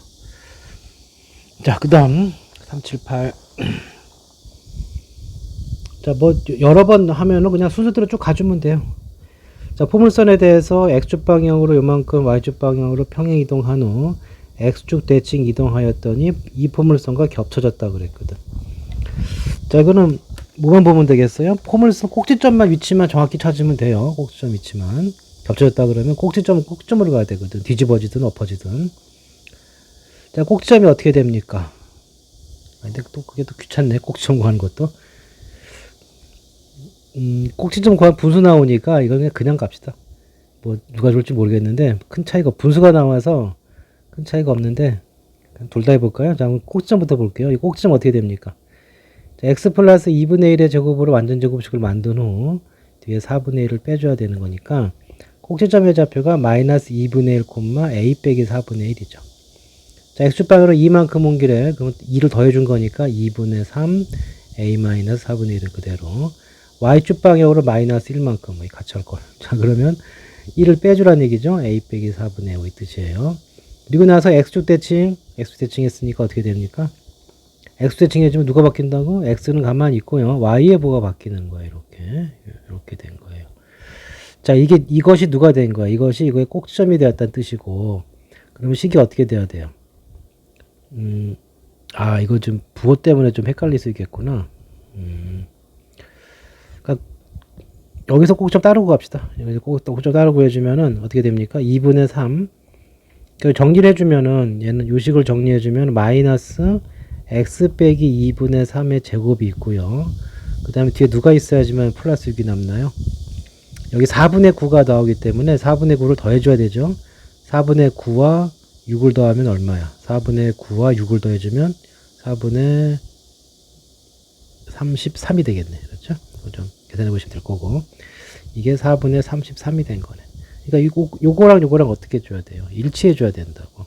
S1: 자, 그 다음 378. 자, 뭐 여러 번 하면은 그냥 순서대로 쭉 가주면 돼요. 자, 포물선에 대해서 x축 방향으로 요만큼 y축 방향으로 평행 이동한 후 x축 대칭 이동하였더니 이 포물선과 겹쳐졌다 그랬거든. 자, 이거는 뭐만 보면 되겠어요? 포물선 꼭지점만 위치만 정확히 찾으면 돼요. 꼭지점 위치만. 겹쳐졌다 그러면 꼭지점은 꼭지점으로 가야 되거든. 뒤집어지든 엎어지든. 자, 꼭지점이 어떻게 됩니까? 근데 또 그게 또 귀찮네. 꼭지점 구하는 것도. 꼭지점 구하면 분수 나오니까 이거는 그냥 갑시다. 뭐 누가 줄지 모르겠는데 큰 차이가 분수가 나와서 큰 차이가 없는데 둘 다 해볼까요? 자, 꼭지점부터 볼게요. 이 꼭지점 어떻게 됩니까? 자, x 플러스 2분의 1의 제곱으로 완전 제곱식을 만든 후 뒤에 4분의 1을 빼줘야 되는 거니까 꼭지점의 좌표가 마이너스 2분의 1, a 빼기 4분의 1이죠. 자, x축 방향으로 2만큼 온 길에 그럼 2를 더해준 거니까 2분의 3 a 마이너스 4분의 1은 그대로 y축 방향으로 마이너스 1만큼 같이 할 걸. 자, 그러면 1을 빼주라는 얘기죠. a 빼기 4분의 5 이 뜻이에요. 그리고 나서 x축 대칭 했으니까 어떻게 됩니까? x 대칭 해주면 누가 바뀐다고? x는 가만히 있고요. y의 부가 바뀌는 거예요. 이렇게 된 거예요. 자, 이것이 누가 된 거야? 이것이 이거의 꼭지점이 되었다는 뜻이고, 그러면 식이 어떻게 돼야 돼요? 이거 좀 부호 때문에 좀 헷갈릴 수 있겠구나. 그러니까 여기서 꼭지점 따르고 갑시다. 여기서 꼭지점 따르고 해주면은 어떻게 됩니까? 2분의 3. 정리를 해주면은 얘는 요식을 정리해주면 마이너스 x 빼기 2분의 3의 제곱이 있고요. 그 다음에 뒤에 누가 있어야지만 플러스 6이 남나요? 여기 4분의 9가 나오기 때문에 4분의 9를 더해줘야 되죠. 4분의 9와 6을 더하면 얼마야? 4분의 9와 6을 더해주면 4분의 33이 되겠네. 그렇죠? 좀 계산해 보시면 될 거고. 이게 4분의 33이 된 거네. 그러니까 요거랑 어떻게 줘야 돼요? 일치해 줘야 된다고.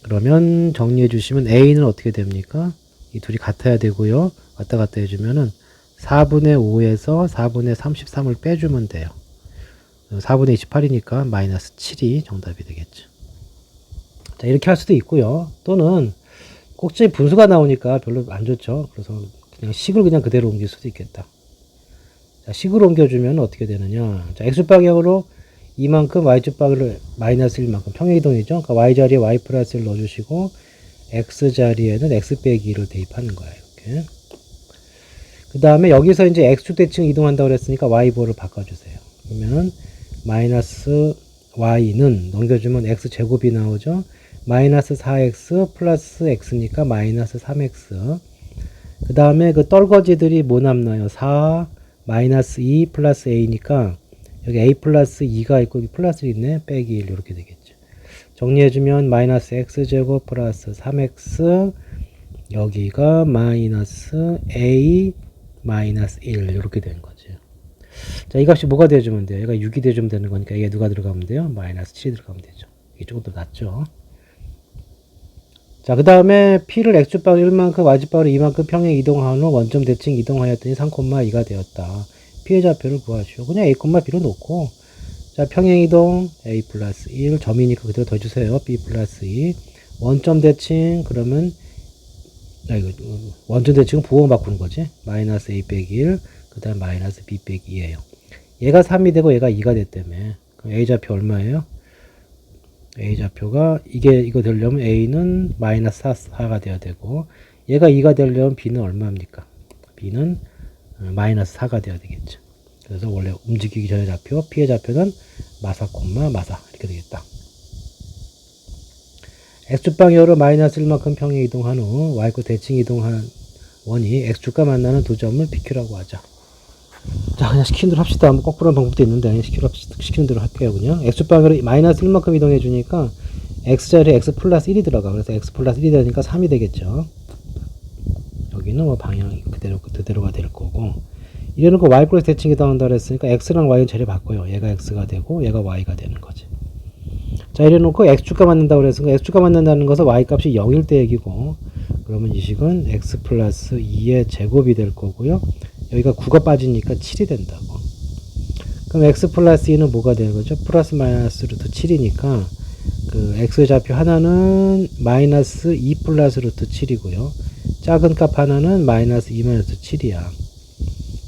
S1: 그러면 정리해 주시면 a는 어떻게 됩니까? 이 둘이 같아야 되고요. 왔다 갔다 해주면은 4분의 5에서 4분의 33을 빼주면 돼요. 4분의 28이니까 마이너스 7이 정답이 되겠죠. 자, 이렇게 할 수도 있고요. 또는 꼭지 분수가 나오니까 별로 안 좋죠. 그래서 그냥 식을 그냥 그대로 옮길 수도 있겠다. 자, 식으로 옮겨주면 어떻게 되느냐. 자, x방향으로 이만큼, y축 방향으로 마이너스 1만큼 평행이동이죠. 그러니까 y자리에 y 플러스 1 넣어주시고 x자리에는 x 빼기 1을 대입하는 거예요. 이렇게. 그 다음에 여기서 이제 x축 대칭 이동한다고 그랬으니까 y번을 바꿔주세요. 그러면은 마이너스 y는 넘겨주면 x제곱이 나오죠. 마이너스 4x 플러스 x니까 마이너스 3x. 그 다음에 그 떨거지들이 뭐 남나요? 4 마이너스 2 플러스 a니까 여기 a 플러스 2가 있고 여기 플러스 1 있네. 빼기 1 이렇게 되겠죠. 정리해주면 마이너스 x제곱 플러스 3x 여기가 마이너스 a 마이너스 1 이렇게 되는 거죠. 자, 이 값이 뭐가 돼주면 돼요? 얘가 6이 돼주면 되는 거니까 얘 누가 들어가면 돼요? 마이너스 7이 들어가면 되죠. 이게 조금 더 낫죠. 자, 그 다음에 p를 x축방으로 1만큼 y축방으로 2만큼 평행 이동한 후 원점 대칭 이동하였더니 3,2가 되었다. p의 좌표를 구하시오. 그냥 a, b로 놓고 자, 평행 이동 a 플러스 1 점이니까 그대로 더해주세요. b 플러스 2 원점 대칭 그러면 원점 대칭은 부호 바꾸는 거지. 마이너스 a 빼기 1 그 다음 마이너스 b 빼기 2예요. 얘가 3이 되고 얘가 2가 됐다며. 그럼 a 좌표 얼마예요? a 좌표가 이거 되려면 a는 마이너스 4가 돼야 되고 얘가 2가 되려면 b는 얼마입니까? b는 마이너스 4가 돼야 되겠죠. 그래서 원래 움직이기 전의 좌표 p의 좌표는 마사 이렇게 되겠다. x축 방향으로 마이너스 1만큼 평행 이동한 후 y축 대칭 이동한 원이 x축과 만나는 두 점을 pq라고 하자. 자, 그냥 시키는 대로 합시다. 뭐 거꾸로 한 방법도 있는데 시키는 대로 할게요. 그냥 x축 방향으로 마이너스 1만큼 이동해 주니까 x자리에 x 플러스 1이 들어가. 그래서 x 플러스 1이 되니까 3이 되겠죠. 여기는 뭐 방향이 그대로가 될 거고 이래놓고 y축 대칭이 나온다 그랬으니까 x랑 y는 자리 바꿔요. 얘가 x가 되고 얘가 y가 되는 거지. 자, 이래놓고 x축과 만난다고 그랬으니까 x축과 만난다는 것은 y값이 0일 때 얘기고 그러면 이 식은 x 플러스 2의 제곱이 될 거고요. 여기가 9가 빠지니까 7이 된다고. 그럼 x 플러스 2는 뭐가 되는 거죠? 플러스 마이너스 루트 7이니까 그 x의 좌표 하나는 마이너스 2 플러스 루트 7이고요. 작은 값 하나는 마이너스 2 마이너스 7이야.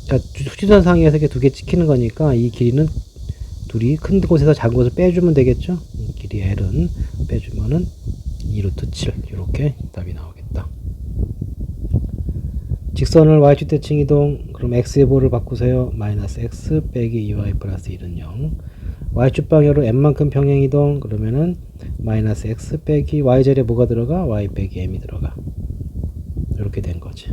S1: 그러니까 후지선 상에서 이렇게 두 개 찍히는 거니까 이 길이는 둘이 큰 곳에서 작은 곳을 빼주면 되겠죠? 길이 L은 빼주면은 2루트 7 이렇게 답이 나오겠다. 직선을 y축 대칭 이동 그럼 x의 보를 바꾸세요. 마이너스 x 빼기 2y 플러스 1은 0. y축 방향으로 n만큼 평행 이동 그러면은 마이너스 x 빼기 y자리에 뭐가 들어가? y 빼기 m이 들어가. 이렇게 된 거지.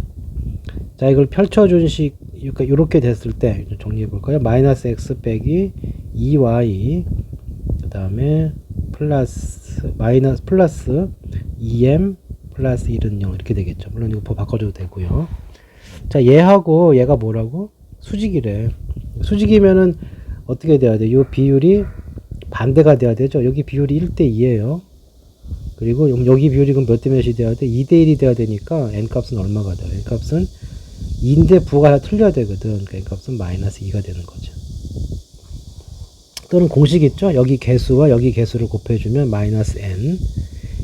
S1: 자, 이걸 펼쳐준 식 이렇게 됐을 때 정리해 볼까요? 마이너스 x 빼기 2y 그 다음에 플러스 2m 플러스 1은 0 이렇게 되겠죠. 물론 이거 바꿔줘도 되고요. 자, 얘하고 얘가 뭐라고? 수직이래. 수직이면은 어떻게 돼야 돼? 이 비율이 반대가 돼야 되죠. 여기 비율이 1대2예요. 그리고 여기 비율이 그럼 몇 대 몇이 돼야 돼? 2대1이 돼야 되니까 n값은 얼마가 돼요? n값은 2인데 부호가 다 틀려야 되거든. 그러니까 n값은 마이너스 2가 되는 거죠. 또는 공식 있죠? 여기 개수와 여기 개수를 곱해주면 마이너스 n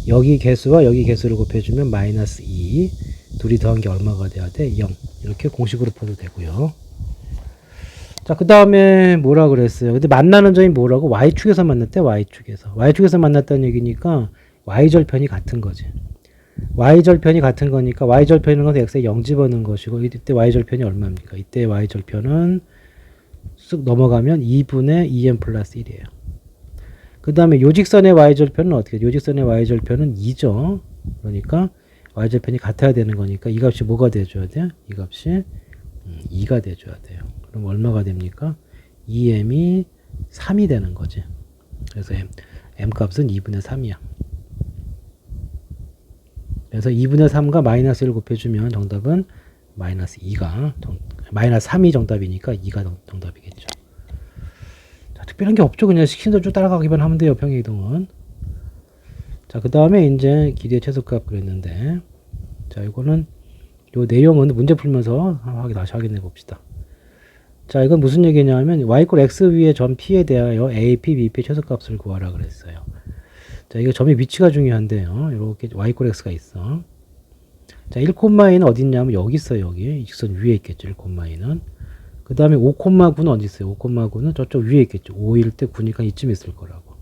S1: 여기 개수와 여기 개수를 곱해주면 마이너스 2 둘이 더한 게 얼마가 돼야 돼? 0 이렇게 공식으로 풀어도 되고요. 자, 그 다음에 뭐라 그랬어요? 근데 만나는 점이 뭐라고? y축에서 만났대. y축에서 만났다는 얘기니까 y절편이 같은 거지. y절편이 같은 거니까 y절편인 것은 x에 0 집어넣은 것이고 이때 y절편이 얼마입니까? 이때 y절편은 쓱 넘어가면 2분의 2m 플러스 1이에요. 그 다음에 요직선의 y절편은 어떻게 해요? 요직선의 y절편은 2죠. 그러니까 y절편이 같아야 되는 거니까 이 값이 뭐가 돼줘야 돼요? 이 값이 2가 돼줘야 돼요. 그럼 얼마가 됩니까? 2m이 3이 되는 거지. 그래서 m 값은 2분의 3이야. 그래서 2분의 3과 마이너스 1을 곱해주면 정답은 마이너스 3이 정답이니까 2가 정답이겠죠. 자, 특별한 게 없죠. 그냥 시킨 대로 쭉 따라가기만 하면 돼요. 평행이동은. 자, 그 다음에 이제 길이의 최소값 그랬는데, 자, 이거는 요 내용은 문제 풀면서 다시 확인해 봅시다. 자, 이건 무슨 얘기냐면 y = x 위의 점 P에 대하여 a, p, b, p의 최소값을 구하라 그랬어요. 자, 이거 점의 위치가 중요한데요. 이렇게 y = x가 있어. 자, 1,2는 어디 있냐면 여기 있어요. 여기 직선 위에 있겠죠. 1,2는. 그 다음에 5,9는 어디 있어요? 5,9는 저쪽 위에 있겠죠. 5일 때 9니까 이쯤 있을 거라고.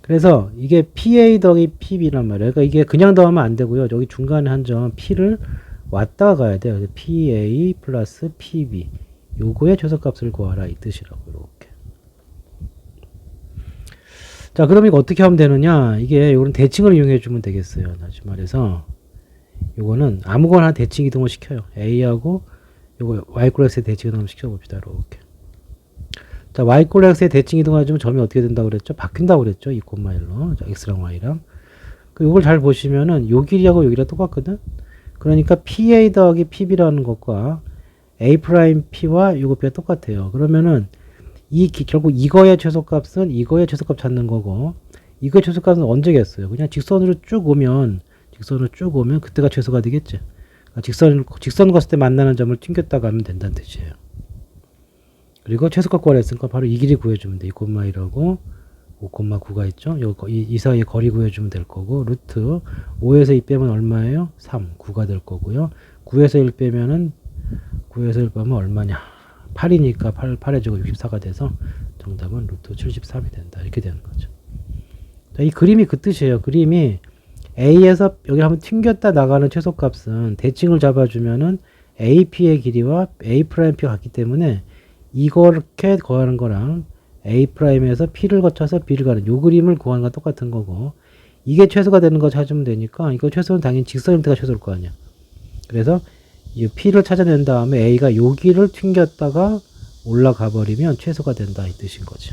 S1: 그래서 이게 PA 더하기 PB란 말이에요. 그러니까 이게 그냥 더하면 안 되고요. 여기 중간에 한 점 P를 왔다 가야 돼요. PA 플러스 PB. 요거의 최소값을 구하라 이 뜻이라고. 이렇게. 자, 그럼 이거 어떻게 하면 되느냐? 이게 요런 대칭을 이용해 주면 되겠어요. 다시 말해서 요거는 아무거나 대칭 이동을 시켜요. A하고 요거 Y-X의 대칭 이동을 시켜봅시다. 이렇게. 자, Y-X의 대칭 이동하면 점이 어떻게 된다고 그랬죠? 바뀐다고 그랬죠? 2,1로. 자, X랑 Y랑. 요걸 잘 보시면은 요 길이하고 요 길이가 똑같거든? 그러니까 PA 더하기 PB라는 것과 A'P와 요거 B가 똑같아요. 그러면은 결국 이거의 최소값은 이거의 최소값 찾는 거고, 이거의 최소값은 언제겠어요? 그냥 직선으로 쭉 오면 그때가 최소가 되겠지. 그러니까 직선 갔을 때 만나는 점을 튕겼다가 하면 된다는 뜻이에요. 그리고 최소값 구하랬으니까 바로 이 길이 구해주면 돼. 2,1하고 5,9가 있죠. 이 사이에 거리 구해주면 될 거고, 루트 5에서 2 빼면 얼마예요? 3, 9가 될 거고요. 9에서 1 빼면 얼마냐? 8이니까 8에 주고 64가 돼서 정답은 루트 73이 된다. 이렇게 되는 거죠. 자, 이 그림이 그 뜻이에요. 그림이 A에서 여기 한번 튕겼다 나가는 최소값은 대칭을 잡아주면은 AP의 길이와 A'P가 같기 때문에 이렇게 구하는 거랑 A'에서 P를 거쳐서 B를 가는 요 그림을 구하는 건 똑같은 거고, 이게 최소가 되는 거 찾으면 되니까 이거 최소는 당연히 직선 형태가 최소일 거 아니야. 그래서 이 P를 찾아낸 다음에 A가 여기를 튕겼다가 올라가 버리면 최소가 된다 이 뜻인 거지.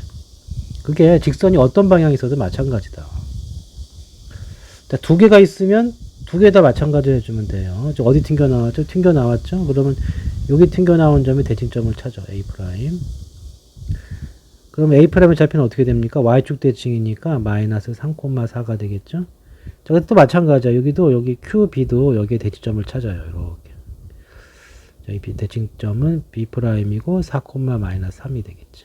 S1: 그게 직선이 어떤 방향에 있어도 마찬가지다. 자, 두 개가 있으면 두 개 다 마찬가지로 해주면 돼요. 어디 튕겨 나왔죠? 튕겨 나왔죠? 그러면 여기 튕겨 나온 점이 대칭점을 찾아. A'. 그럼 A'의 좌표는 어떻게 됩니까? Y축 대칭이니까 마이너스 3,4가 되겠죠? 자, 또 마찬가지야. 여기 QB도 여기에 대칭점을 찾아요. 이렇게. 자, 이 대칭점은 B'이고 4,-3이 되겠지.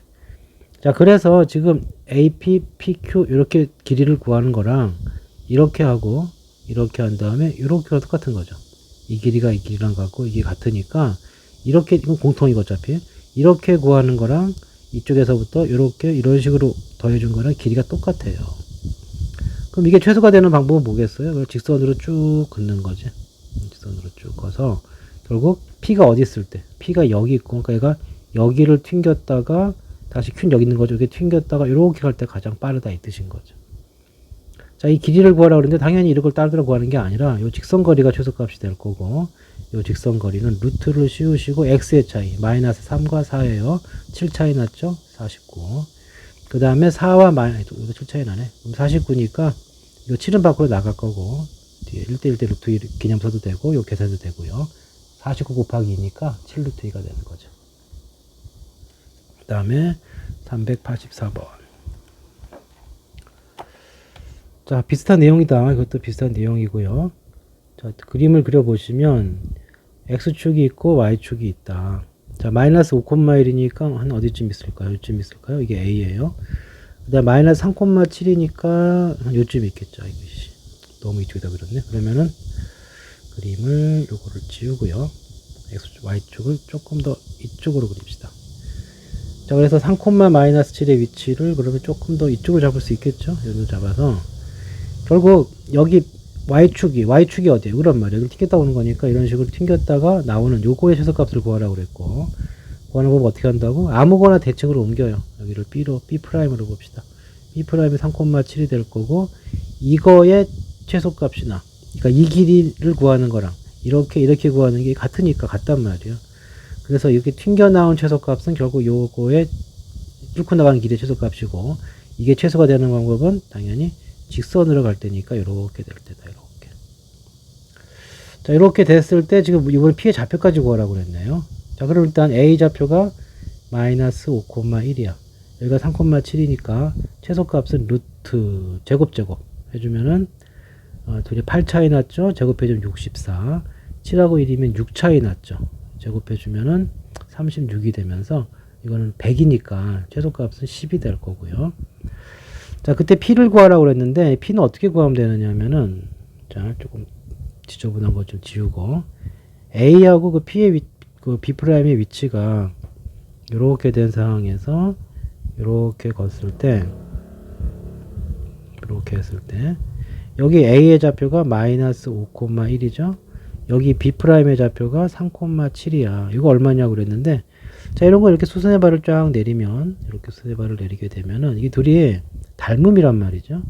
S1: 자, 그래서 지금 AP, PQ 이렇게 길이를 구하는 거랑 이렇게 하고 이렇게 한 다음에 이렇게가 똑같은 거죠. 이 길이가 이 길이랑 같고 이게 같으니까 이렇게, 이건 공통이고 어차피 이렇게 구하는 거랑 이쪽에서부터 이렇게 이런 식으로 더해준 거랑 길이가 똑같아요. 그럼 이게 최소가 되는 방법은 뭐겠어요? 그걸 직선으로 쭉 긋는 거지. 직선으로 쭉 꺼서 결국 P가 어디 있을 때, P가 여기 있고, 그러니까 얘가 여기를 튕겼다가 다시 Q는 여기 있는 거죠. 이렇게 튕겼다가 이렇게 갈 때 가장 빠르다 이 뜻인 거죠. 자, 이 길이를 구하라고 그러는데 당연히 이걸 따로 구하는 게 아니라 이 직선거리가 최소값이 될 거고, 이 직선거리는 루트를 씌우시고 x의 차이 마이너스 3과 4예요. 7 차이 났죠? 49. 그 다음에 4와 마이너스 이거 7 차이 나네. 그럼 49니까 이거 7은 밖으로 나갈 거고 뒤에 1대 1대 루트 2 기념 써도 되고 요 계산도 되고요. 49 곱하기 2니까 7 루트 2가 되는 거죠. 그 다음에 384번. 자, 비슷한 내용이다. 이것도 비슷한 내용이고요. 자, 그림을 그려보시면 x축이 있고 y축이 있다. 자, 마이너스 5,1이니까 한 어디쯤 있을까요? 요쯤 있을까요? 이게 a예요. 그 다음 마이너스 3,7이니까 한 요쯤 있겠죠. 이것이 너무 이쪽에다 그렸네. 그러면은 그림을 요거를 지우고요. x축, y축을 조금 더 이쪽으로 그립시다. 자, 그래서 3,-7의 위치를 그러면 조금 더 이쪽으로 잡을 수 있겠죠? 여기로 잡아서 결국 여기 y축이 어디에요? 그런 말이에요. 여기 튕겼다 오는 거니까 이런 식으로 튕겼다가 나오는 요거의 최소값을 구하라고 그랬고, 구하는 법 어떻게 한다고? 아무거나 대칭으로 옮겨요. 여기를 B'으로 봅시다. B'이 3,7이 될 거고, 이거의 최소값이나, 그러니까 이 길이를 구하는 거랑 이렇게 구하는 게 같단 말이에요. 그래서 이렇게 튕겨 나온 최소값은 결국 요거의 뚫고 나가는 길이의 최소값이고, 이게 최소가 되는 방법은 당연히 직선으로 갈 때니까 이렇게 될 때다. 이렇게. 자, 이렇게 됐을 때 지금 이번 P의 좌표까지 구하라고 그랬네요. 자, 그럼 일단 A 좌표가 마이너스 5,1이야. 여기가 3,7이니까 최소값은 루트 제곱 해주면은 둘이 8 차이 났죠. 제곱해주면 64. 7하고 1이면 6 차이 났죠. 제곱해주면은 36이 되면서 이거는 100이니까 최소값은 10이 될 거고요. 자, 그때 P를 구하라고 그랬는데 P는 어떻게 구하면 되느냐 하면은, 자, 조금 지저분한 거 좀 지우고 A하고 그 P의 그 B'의 위치가 이렇게 된 상황에서 이렇게 걷을 때 이렇게 했을 때 여기 A의 좌표가 마이너스 5,1이죠. 여기 B'의 좌표가 3,7이야. 이거 얼마냐고 그랬는데 자 이런 거 이렇게 수선의 발을 쫙 내리면 이렇게 수선의 발을 내리게 되면은 이게 둘이 닮음이란 말이죠.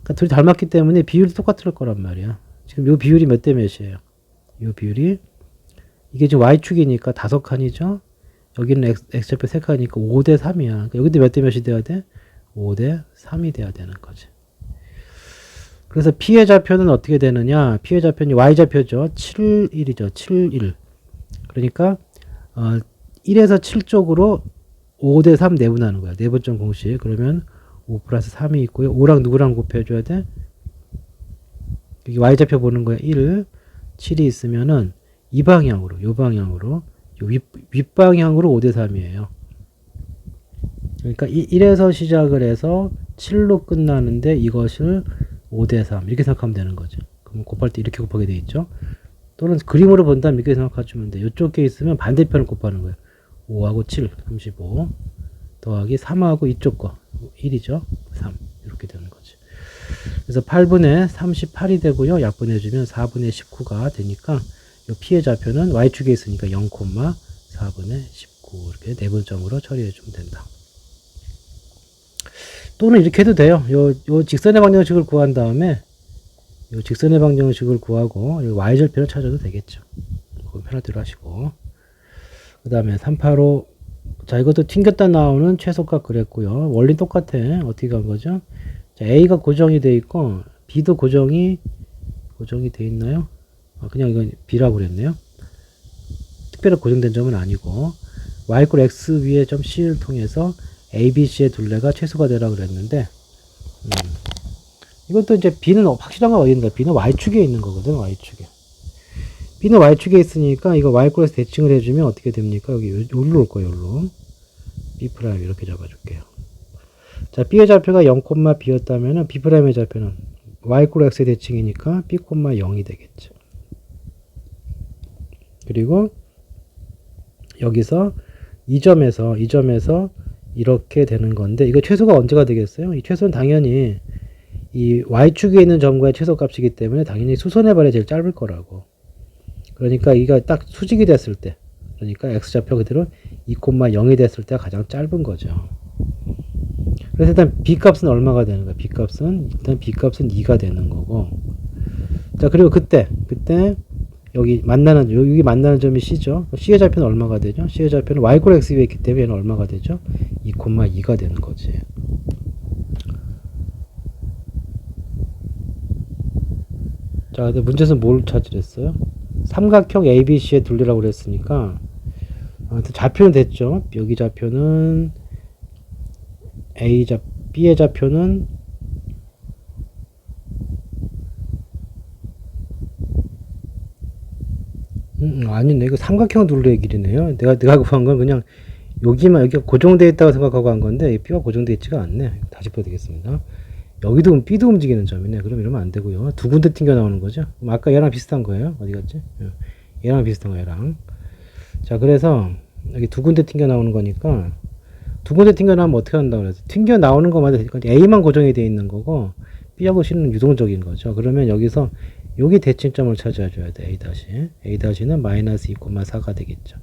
S1: 그러니까 둘이 닮았기 때문에 비율이 똑같을 거란 말이야. 지금 이 비율이 몇 대 몇이에요? 이 비율이 이게 지금 Y축이니까 5칸이죠. 여기는 X좌표 3칸이니까 5대 3이야. 그러니까 여기도 몇 대 몇이 돼야 돼? 5대 3이 돼야 되는 거지. 그래서 P의 좌표는 어떻게 되느냐? P의 좌표는 Y좌표죠. 7, 1이죠. 7, 1. 그러니까 1에서 7 쪽으로 5대 3 내분하는 거야. 내분점 공식. 그러면 5 플러스 3이 있고요. 5랑 누구랑 곱해줘야 돼? 여기 Y좌표 보는 거야. 1, 7이 있으면은 이 방향으로, 요 방향으로, 요 윗방향으로 5대 3이에요. 그러니까 1에서 시작을 해서 7로 끝나는데 이것을 5대 3 이렇게 생각하면 되는 거죠. 그럼 곱할 때 이렇게 곱하게 돼 있죠. 또는 그림으로 본다면 이렇게 생각하시면 돼. 이쪽에 있으면 반대편을 곱하는 거예요. 5하고 7, 35 더하기 3하고 이쪽 거 1이죠. 3 이렇게 되는 거지. 그래서 8분의 38이 되고요. 약분해주면 4분의 19가 되니까 이 P의 좌표는 Y축에 있으니까 0,4분의 19 이렇게 내분점으로 처리해주면 된다. 또는 이렇게 해도 돼요. 요 직선의 방정식을 구한 다음에 요 직선의 방정식을 구하고 요 Y절편을 찾아도 되겠죠. 그건 편할 대로 하시고 그 다음에 385 자 이것도 튕겼다 나오는 최소값 그랬고요. 원리 똑같아. 어떻게 간 거죠? 자, A가 고정이 돼 있고 B도 고정이 돼 있나요? 그냥 이건 B라고 그랬네요. 특별히 고정된 점은 아니고 Y = X 위에 점 C를 통해서 A, B, C의 둘레가 최소가 되라 그랬는데 이것도 이제 B는 확실한 건 어딘가? B는 Y축에 있는 거거든. Y축에. B는 Y축에 있으니까 이거 Y꼴에서 대칭을 해주면 어떻게 됩니까? 여기 여기로 올 거예요. 여기로. B' 이렇게 잡아줄게요. 자, B의 좌표가 0,B였다면 B'의 좌표는 Y꼴 X의 대칭이니까 B, 0이 되겠죠. 그리고 여기서 이 점에서 이렇게 되는 건데 이거 최소가 언제가 되겠어요? 이 최소는 당연히 이 Y축에 있는 점과의 최소값이기 때문에 당연히 수선의 발이 제일 짧을 거라고. 그러니까 이가 딱 수직이 됐을 때 그러니까 X좌표 그대로 2,0이 됐을 때가 가장 짧은 거죠. 그래서 일단 B값은 얼마가 되는 거야? B값은 2가 되는 거고. 자, 그리고 그때 여기 만나는 점이 C죠. C의 좌표는 얼마가 되죠? C의 좌표는 Y꼴 X 위에 있기 때문에 얘는 얼마가 되죠? 2,2가 되는 거지. 자, 근데 문제에서 뭘 찾으랬어요? 삼각형 ABC의 둘레라고 그랬으니까 좌표는 됐죠. 여기 좌표는 B의 좌표는 아니네. 이거 삼각형 둘레의 길이네요. 내가 구한 건 그냥 여기가 고정되어 있다고 생각하고 한 건데 B가 고정되어 있지가 않네. 다시 보여드리겠습니다. 여기도 B도 움직이는 점이네. 그럼 이러면 안 되고요. 두 군데 튕겨 나오는 거죠. 그럼 아까 얘랑 비슷한 거예요. 어디 갔지? 얘랑 비슷한 거 얘랑. 자, 그래서 여기 두 군데 튕겨 나오는 거니까 두 군데 튕겨 나오면 어떻게 한다고 그래서 튕겨 나오는 것마다 A만 고정이 되어 있는 거고 B하고 C는 유동적인 거죠. 그러면 여기서 여기 대칭점을 찾아줘야 돼. A-는 마이너스 2,4가 되겠죠.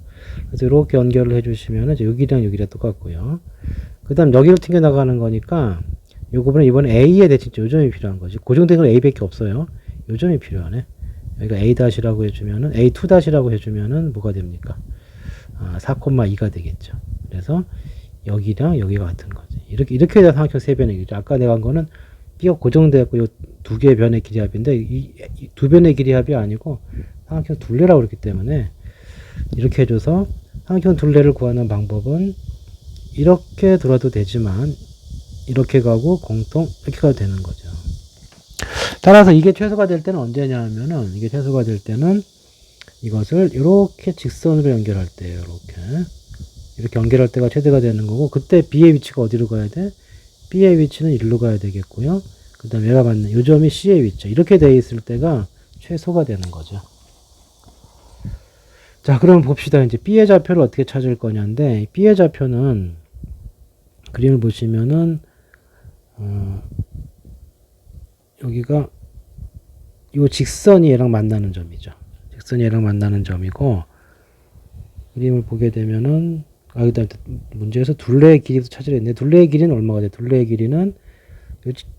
S1: 그래서 이렇게 연결을 해주시면 여기랑 여기랑 똑같고요. 그 다음 여기로 튕겨 나가는 거니까 이 부분은 이번에 A의 대칭점, 요 점이 필요한 거지. 고정된 건 A밖에 없어요. 요 점이 필요하네. 여기가 A-라고 해주면은, A2-라고 해주면은 뭐가 됩니까? 4,2가 되겠죠. 그래서 여기랑 여기가 같은 거지. 이렇게 해야 삼각형 세 변의 길이죠. 아까 내가 한 거는 B가 고정되었고 요 두 개의 변의 길이합인데 이 두 변의 길이합이 아니고 삼각형 둘레라고 그랬기 때문에 이렇게 해줘서 삼각형 둘레를 구하는 방법은 이렇게 돌아도 되지만 이렇게 가고 공통 이렇게 가도 되는 거죠. 따라서 이게 최소가 될 때는 언제냐 하면은 이게 최소가 될 때는 이것을 이렇게 직선으로 연결할 때예요. 이렇게 연결할 때가 최대가 되는 거고 그때 B의 위치가 어디로 가야 돼? B의 위치는 1로 가야 되겠고요. 그 다음에 얘가 맞는 요 점이 C의 위치 이렇게 돼 있을 때가 최소가 되는 거죠. 자, 그럼 봅시다. 이제 B의 좌표를 어떻게 찾을 거냐인데, B의 좌표는 그림을 보시면은 여기가 이 직선이 얘랑 만나는 점이죠. 직선이 얘랑 만나는 점이고, 그림을 보게 되면은 일단 문제에서 둘레의 길이도 찾으려 했는데, 둘레의 길이는 얼마가 돼? 둘레의 길이는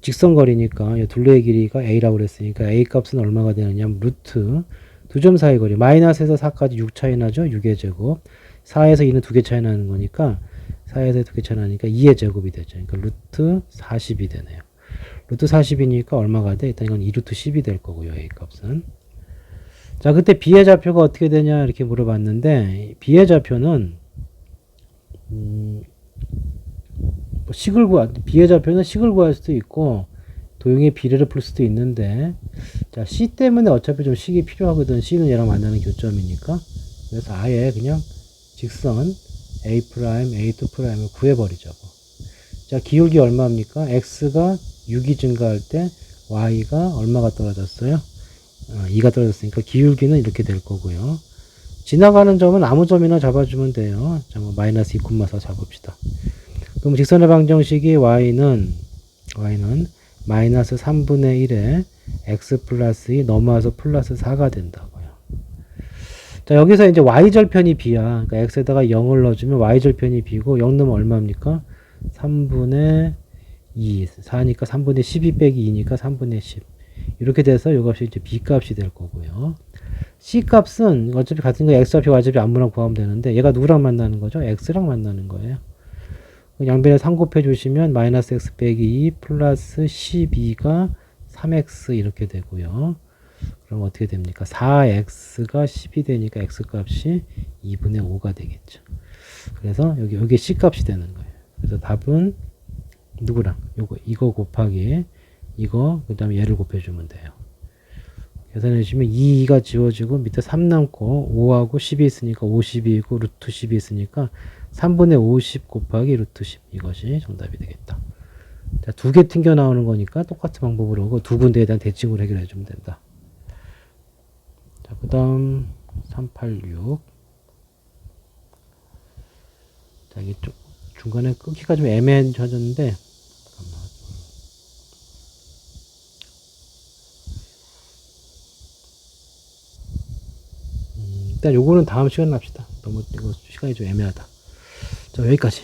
S1: 직선거리니까 이 둘레의 길이가 A라고 그랬으니까 A 값은 얼마가 되느냐? 루트 두 점 사이 거리 마이너스에서 4까지 6 차이 나죠? 6의 제곱 4에서 2는 2개 차이 나는 거니까 4에서 2개 차이 나니까 2의 제곱이 되죠. 그러니까 루트 40이 되네요. 루트 40이니까 얼마가 돼? 일단 이건 2루트 10이 될 거고요. A 값은. 자, 그때 B의 좌표가 어떻게 되냐 이렇게 물어봤는데, B의 좌표는 B의 좌표는 식을 구할 수도 있고 도형의 비례를 풀 수도 있는데, 자, C 때문에 어차피 좀 식이 필요하거든. C는 얘랑 만나는 교점이니까. 그래서 아예 그냥 직선 A', A2'을 구해버리자고. 자, 기울기 얼마입니까? X가 6이 증가할 때 Y가 얼마가 떨어졌어요? 2가 떨어졌으니까 기울기는 이렇게 될 거고요. 지나가는 점은 아무 점이나 잡아주면 돼요. 자, 뭐 마이너스 2,4 잡읍시다. 그럼 직선의 방정식이 y는 마이너스 3분의 1에 x 플러스 2 넘어와서 플러스 4가 된다고요. 자, 여기서 이제 y절편이 b야. 그러니까 x에다가 0을 넣어주면 y절편이 b고 0 넣으면 얼마입니까? 3분의 2. 4니까 3분의 12 빼기 2니까 3분의 10. 이렇게 돼서 이것이 이제 b 값이 될 거고요. C 값은 어차피 같은 거 x좌표, y좌표 아무랑 구하면 되는데 얘가 누구랑 만나는 거죠? x랑 만나는 거예요. 양변에 3 곱해주시면 마이너스 x 빼기 2 플러스 12가 3x 이렇게 되고요. 그럼 어떻게 됩니까? 4x가 10이 되니까 x값이 2분의 5가 되겠죠. 그래서 여기 C 값이 되는 거예요. 그래서 답은 누구랑? 이거 곱하기 이거 그 다음에 얘를 곱해주면 돼요. 계산해 주시면 2가 지워지고 밑에 3 남고 5하고 10이 있으니까 50이고 루트 10이 있으니까 3분의 50 곱하기 루트 10 이것이 정답이 되겠다. 자, 두 개 튕겨 나오는 거니까 똑같은 방법으로 하고 두 군데에 대한 대칭으로 해결해 주면 된다. 자, 그 다음 386. 자, 이게 좀 중간에 끄기가 좀 애매해졌는데 일단 요거는 다음 시간에 합시다. 너무 이거 시간이 좀 애매하다. 자, 여기까지.